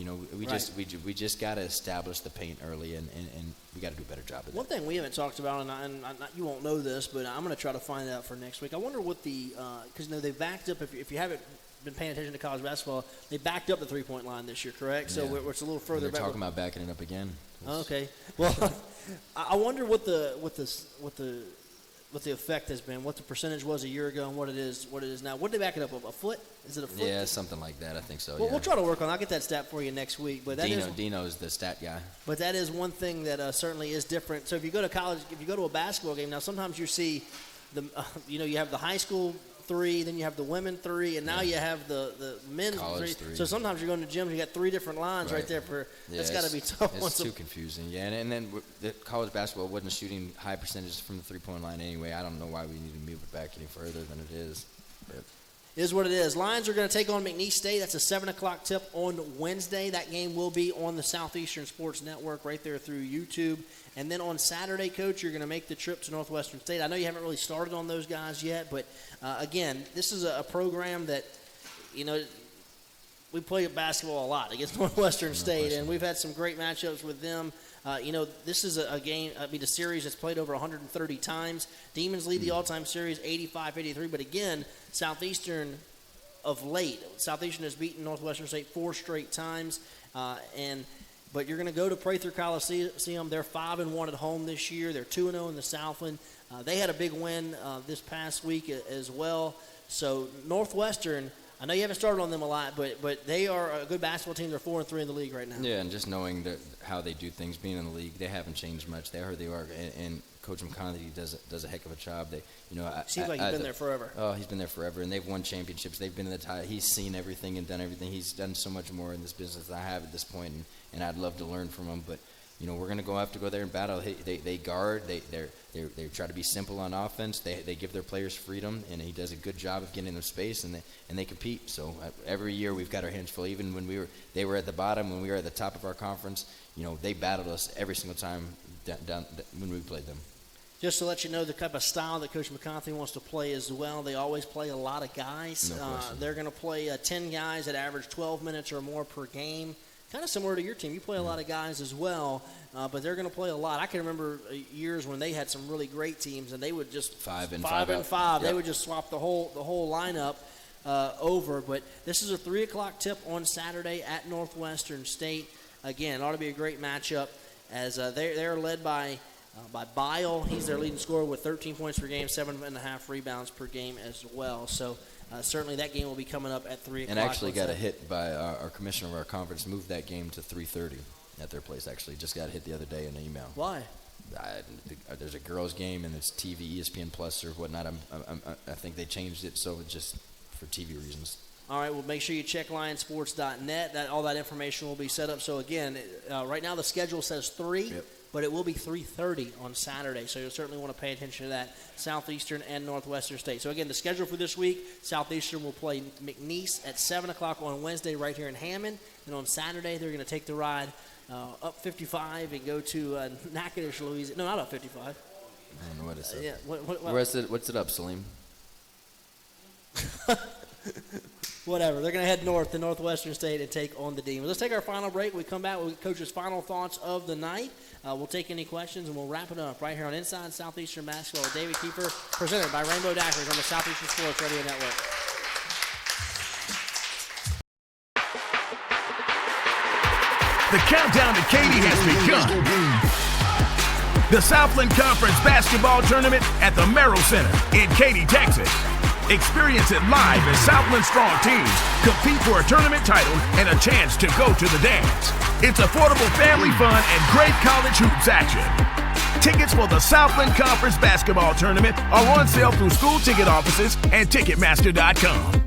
We just got to establish the paint early, and we got to do a better job of that. One thing we haven't talked about, and you won't know this, but I'm going to try to find out for next week. I wonder what because they backed up. If you haven't been paying attention to college basketball, they backed up the three-point line this year, correct? So it's a little further back. They're talking about backing it up again. Okay. Well, I wonder what the effect has been, what the percentage was a year ago, and what it is now. What did they back it up? A foot? Is it a foot? Yeah, something like that. I think so. Well, we'll try to work on it. I'll get that stat for you next week. But Dino's the stat guy. But that is one thing that certainly is different. So if you go to college, if you go to a basketball game, now sometimes you see you have the high school three, then you have the women three, and now you have the men's three. So sometimes you're going to gyms, you got three different lines right there. That's got to be tough. It's too confusing. Yeah, and then the college basketball wasn't shooting high percentages from the three-point line anyway. I don't know why we need to move it back any further than it is. But is what it is. Lions are going to take on McNeese State. That's a 7 o'clock tip on Wednesday. That game will be on the Southeastern Sports Network right there through YouTube. And then on Saturday, Coach, you're going to make the trip to Northwestern State. I know you haven't really started on those guys yet, but, again, this is a program that, we play basketball a lot against Northwestern State, and we've had some great matchups with them. This is a series that's played over 130 times. Demons lead the all-time series 85-83, but again, Southeastern of late. Southeastern has beaten Northwestern State 4 straight times, but you're going to go to Prather Coliseum. They're 5-1 at home this year. They're 2-0 in the Southland. They had a big win this past week as well. So Northwestern, I know you haven't started on them a lot, but they are a good basketball team. They're 4-3 in the league right now. Yeah, and just knowing how they do things, being in the league, they haven't changed much. They are, and Coach McConaughey does a heck of a job. Seems like he's been there forever. Oh, he's been there forever, and they've won championships. They've been in the tie. He's seen everything and done everything. He's done so much more in this business than I have at this point, and I'd love to learn from him. But we're going to have to go there and battle. They guard. They try to be simple on offense. They give their players freedom, and he does a good job of getting them space, and they compete. So every year we've got our hands full. Even when they were at the bottom, when we were at the top of our conference, they battled us every single time down when we played them. Just to let you know the type of style that Coach McConaughey wants to play as well, they always play a lot of guys. No they're going to play 10 guys that average 12 minutes or more per game. Kind of similar to your team. You play a lot of guys as well, but they're going to play a lot. I can remember years when they had some really great teams, and they would just 5 and 5. Yep. They would just swap the whole lineup over. But this is a 3 o'clock tip on Saturday at Northwestern State. Again, it ought to be a great matchup as they're led by Bile. He's their leading scorer with 13 points per game, 7.5 rebounds per game as well. So certainly that game will be coming up at 3 o'clock. And actually got a hit by our commissioner of our conference, moved that game to 3:30 at their place. Actually, just got hit the other day in an email. Why? There's a girls' game and it's TV, ESPN Plus or whatnot. I think they changed it so it's just for TV reasons. All right, well, make sure you check lionsports.net. All that information will be set up. So, again, right now the schedule says 3, Yep. but it will be 3:30 on Saturday. So you'll certainly want to pay attention to that, Southeastern and Northwestern State. So, again, the schedule for this week, Southeastern will play McNeese at 7 o'clock on Wednesday right here in Hammond. And on Saturday, they're going to take the ride up 55 and go to Natchitoches, Louisiana. No, not up 55. I don't know what it's up. Yeah, What's it up, Salim? Whatever. They're going to head north to Northwestern State and take on the Demons. Let's take our final break. When we come back, we'll get Coach's final thoughts of the night. We'll take any questions, and we'll wrap it up right here on Inside Southeastern Basketball with David Kiefer, presented by Rainbow Daiquiris on the Southeastern Sports Radio Network. The countdown to Katy has begun. The Southland Conference Basketball Tournament at the Merrill Center in Katy, Texas. Experience it live as Southland strong teams compete for a tournament title and a chance to go to the dance. It's affordable family fun and great college hoops action. Tickets for the Southland Conference Basketball Tournament are on sale through school ticket offices and Ticketmaster.com.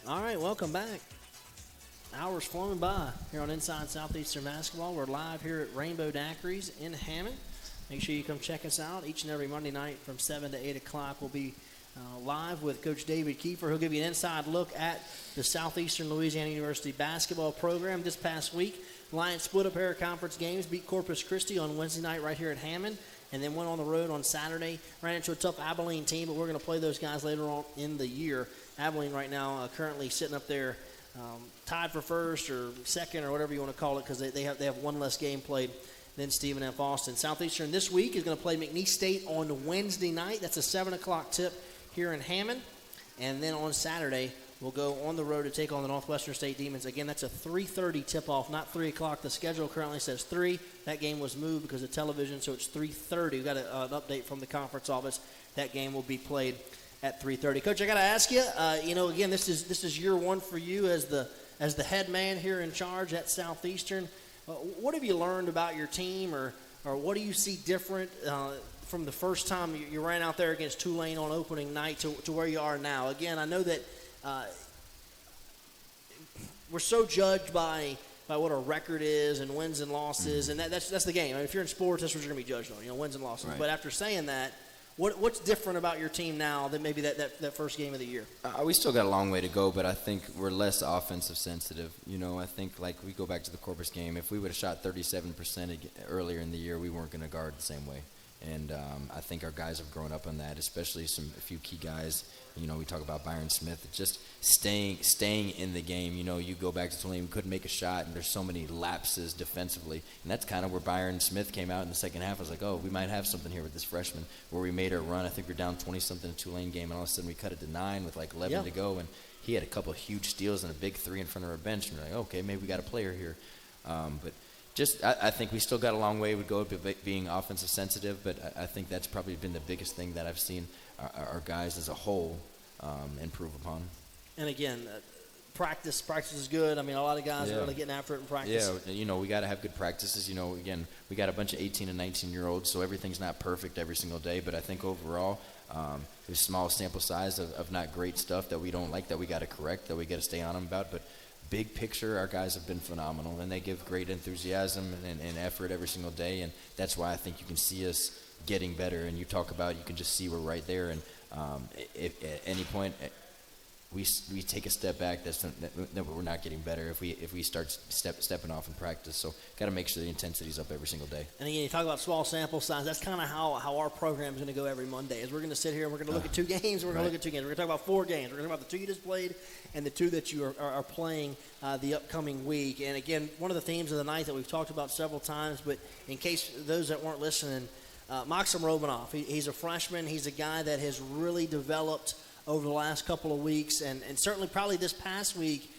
All right, welcome back. Hours flowing by here on Inside Southeastern Basketball. We're live here at Rainbow Daiquiris in Hammond. Make sure you come check us out each and every Monday night from 7 to 8 o'clock. We'll be live with Coach David Kiefer. He'll give you an inside look at the Southeastern Louisiana University basketball program. This past week, Lions split a pair of conference games, beat Corpus Christi on Wednesday night right here at Hammond, and then went on the road on Saturday. Ran into a tough Abilene team, but we're going to play those guys later on in the year. Abilene right now currently sitting up there tied for first or second or whatever you want to call it, because they have one less game played than Stephen F. Austin. Southeastern this week is going to play McNeese State on Wednesday night. That's a 7 o'clock tip here in Hammond. And then on Saturday, we'll go on the road to take on the Northwestern State Demons. Again, that's a 3:30 tip-off, not 3 o'clock. The schedule currently says 3. That game was moved because of television, so it's 3:30. We've got an update from the conference office. That game will be played at 3:30. Coach, I got to ask you, again, this is year one for you as the head man here in charge at Southeastern. What have you learned about your team, or what do you see different from the first time you ran out there against Tulane on opening night to where you are now? Again, I know that we're so judged by what our record is and wins and losses, and that's the game. I mean, if you're in sports, that's what you're going to be judged on, wins and losses. Right. But after saying that, what's different about your team now than maybe that first game of the year? We still got a long way to go, but I think we're less offensive sensitive. I think, like, we go back to the Corpus game. If we would have shot 37% earlier in the year, we weren't going to guard the same way. And I think our guys have grown up on that, especially a few key guys. We talk about Byron Smith, just staying in the game. You go back to Tulane, we couldn't make a shot, and there's so many lapses defensively. And that's kind of where Byron Smith came out in the second half. I was like, oh, we might have something here with this freshman, where we made our run. I think we're down 20-something in a Tulane game, and all of a sudden we cut it to 9 with like 11 to go. And he had a couple of huge steals and a big 3 in front of our bench. And we're like, okay, maybe we got a player here. But I think we still got a long way to go being offensive sensitive, but I think that's probably been the biggest thing that I've seen our guys as a whole improve upon. And again, practice is good. I mean, a lot of guys are really getting after it in practice. Yeah, we got to have good practices. Again, we got a bunch of 18 and 19-year-olds, so everything's not perfect every single day, but I think overall there's small sample size of not great stuff that we don't like, that we got to correct, that we got to stay on them about, but big picture, our guys have been phenomenal, and they give great enthusiasm and effort every single day, and that's why I think you can see us getting better. And you talk about, you can just see we're right there, and if at any point we take a step back, that we're not getting better if we start stepping off in practice. So got to make sure the intensity's up every single day. And again, you talk about small sample size. That's kind of how our program is going to go every Monday. Is we're going to sit here and we're going to look at 2 games. We're going to look at 2 games. We're going to talk about 4 games. We're going to talk about the 2 you just played and the 2 that you are playing the upcoming week. And again, one of the themes of the night that we've talked about several times, but in case those that weren't listening, Maxim Romanoff, he's a freshman. He's a guy that has really developed over the last couple of weeks, and certainly probably this past week,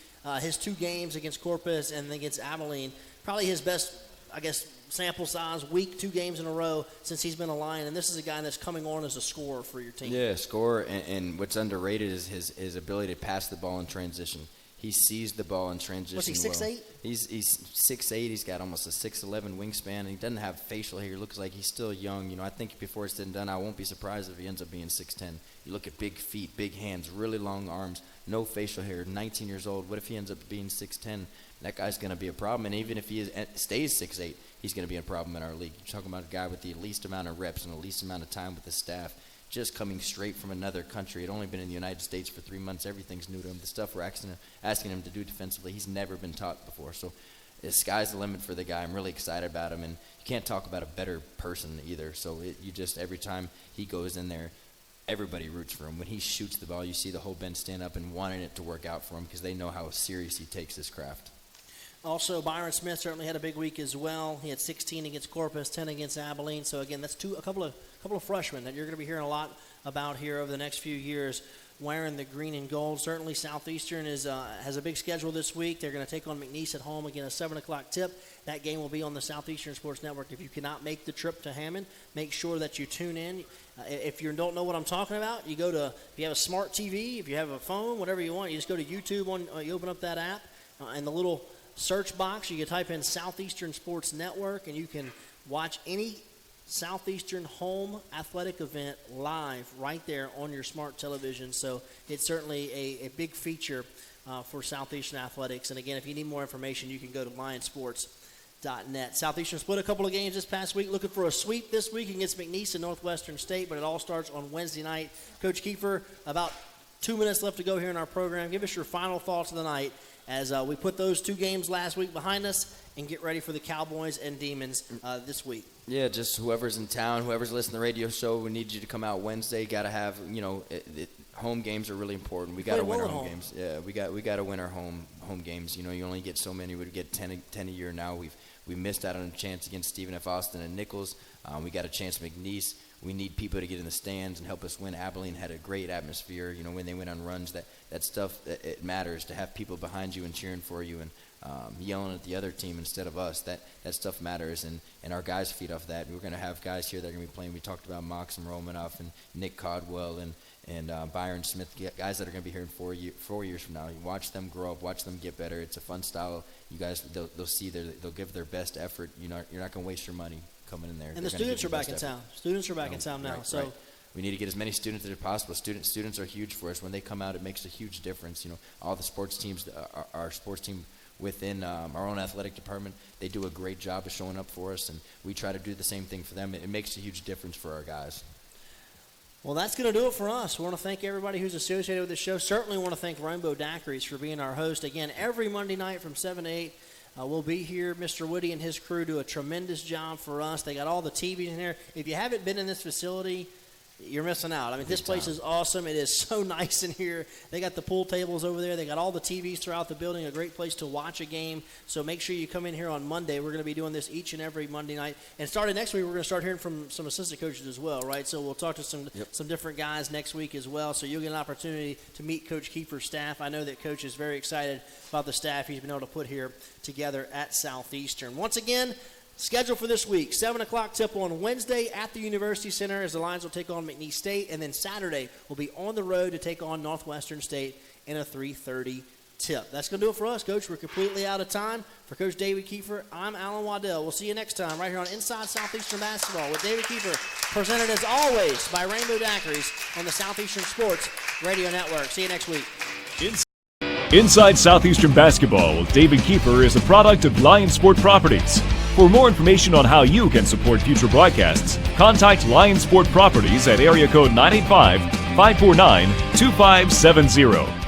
his 2 games against Corpus and against Abilene, probably his best, I guess, sample size week, 2 games in a row since he's been a Lion, and this is a guy that's coming on as a scorer for your team. Yeah, scorer, and what's underrated is his ability to pass the ball in transition. He sees the ball in transition. What's he, 6'8"? He's 6'8". He's got almost a 6'11" wingspan. He doesn't have facial hair. He looks like he's still young. I think before it's said and done, I won't be surprised if he ends up being 6'10". You look at big feet, big hands, really long arms, no facial hair, 19 years old. What if he ends up being 6'10"? That guy's going to be a problem. And even if he stays 6'8", he's going to be a problem in our league. You're talking about a guy with the least amount of reps and the least amount of time with the staff, just coming straight from another country. He'd only been in the United States for 3 months. Everything's new to him. The stuff we're asking him to do defensively, he's never been taught before. So the sky's the limit for the guy. I'm really excited about him, and you can't talk about a better person either. So every time he goes in there, everybody roots for him. When he shoots the ball, you see the whole bench stand up and wanting it to work out for him because they know how serious he takes his craft. Also, Byron Smith certainly had a big week as well. He had 16 against Corpus, 10 against Abilene. So again, that's a couple of freshmen that you're going to be hearing a lot about here over the next few years, wearing the green and gold. Certainly, Southeastern has a big schedule this week. They're going to take on McNeese at home again, a 7:00 tip. That game will be on the Southeastern Sports Network. If you cannot make the trip to Hammond, make sure that you tune in. If you don't know what I'm talking about, you if you have a smart TV, if you have a phone, whatever you want, you just go to YouTube. You open up that app, and the little search box, you can type in Southeastern Sports Network, and you can watch any Southeastern home athletic event live right there on your smart television. So it's certainly a big feature for Southeastern Athletics. And again, if you need more information, you can go to lionsports.net. Southeastern split a couple of games this past week, looking for a sweep this week against McNeese and Northwestern State, but it all starts on Wednesday night. Coach Kiefer, about 2 minutes left to go here in our program. Give us your final thoughts of the night as we put those 2 games last week behind us and get ready for the Cowboys and Demons this week. Yeah, just whoever's in town, whoever's listening to the radio show, we need you to come out Wednesday. Got to have, home games are really important. We got to win our home games. Yeah, we got to win our home games. You only get so many. We get 10 a year now. We missed out on a chance against Stephen F. Austin and Nichols. We got a chance McNeese. We need people to get in the stands and help us win. Abilene had a great atmosphere, when they went on runs. That stuff, it matters to have people behind you and cheering for you and yelling at the other team instead of us. That stuff matters, and our guys feed off that. We're going to have guys here that are going to be playing. We talked about Maxim Romanoff and Nick Codwell and Byron Smith, guys that are going to be here in 4 years from now. You watch them grow up, watch them get better. It's a fun style. You guys, they'll see they'll give their best effort. You're not going to waste your money coming in there. And the students are back in town. Students are back in town now. Right, so. Right. We need to get as many students as possible. Students are huge for us. When they come out, it makes a huge difference. All the sports teams, our sports team within our own athletic department, they do a great job of showing up for us, and we try to do the same thing for them. It makes a huge difference for our guys. Well, that's going to do it for us. We want to thank everybody who's associated with the show. Certainly want to thank Rainbow Daiquiris for being our host. Again, every Monday night from 7 to 8, We'll be here. Mr. Woody and his crew do a tremendous job for us. They got all the TVs in here. If you haven't been in this facility, you're missing out. I mean, this place is awesome. It is so nice in here. They got the pool tables over there. They got all the TVs throughout the building, a great place to watch a game. So make sure you come in here on Monday. We're going to be doing this each and every Monday night. And starting next week, we're going to start hearing from some assistant coaches as well, right? So we'll talk to some different guys next week as well. So you'll get an opportunity to meet Coach Kiefer's staff. I know that Coach is very excited about the staff he's been able to put here together at Southeastern. Once again, schedule for this week, 7 o'clock tip on Wednesday at the University Center as the Lions will take on McNeese State. And then Saturday we'll be on the road to take on Northwestern State in a 3:30 tip. That's going to do it for us, Coach. We're completely out of time. For Coach David Kiefer, I'm Alan Waddell. We'll see you next time right here on Inside Southeastern Basketball with David Kiefer, presented as always by Rainbow Daiquiris on the Southeastern Sports Radio Network. See you next week. Inside Southeastern Basketball with David Kiefer is a product of Lion Sport Properties. For more information on how you can support future broadcasts, contact Lion Sport Properties at area code 985-549-2570.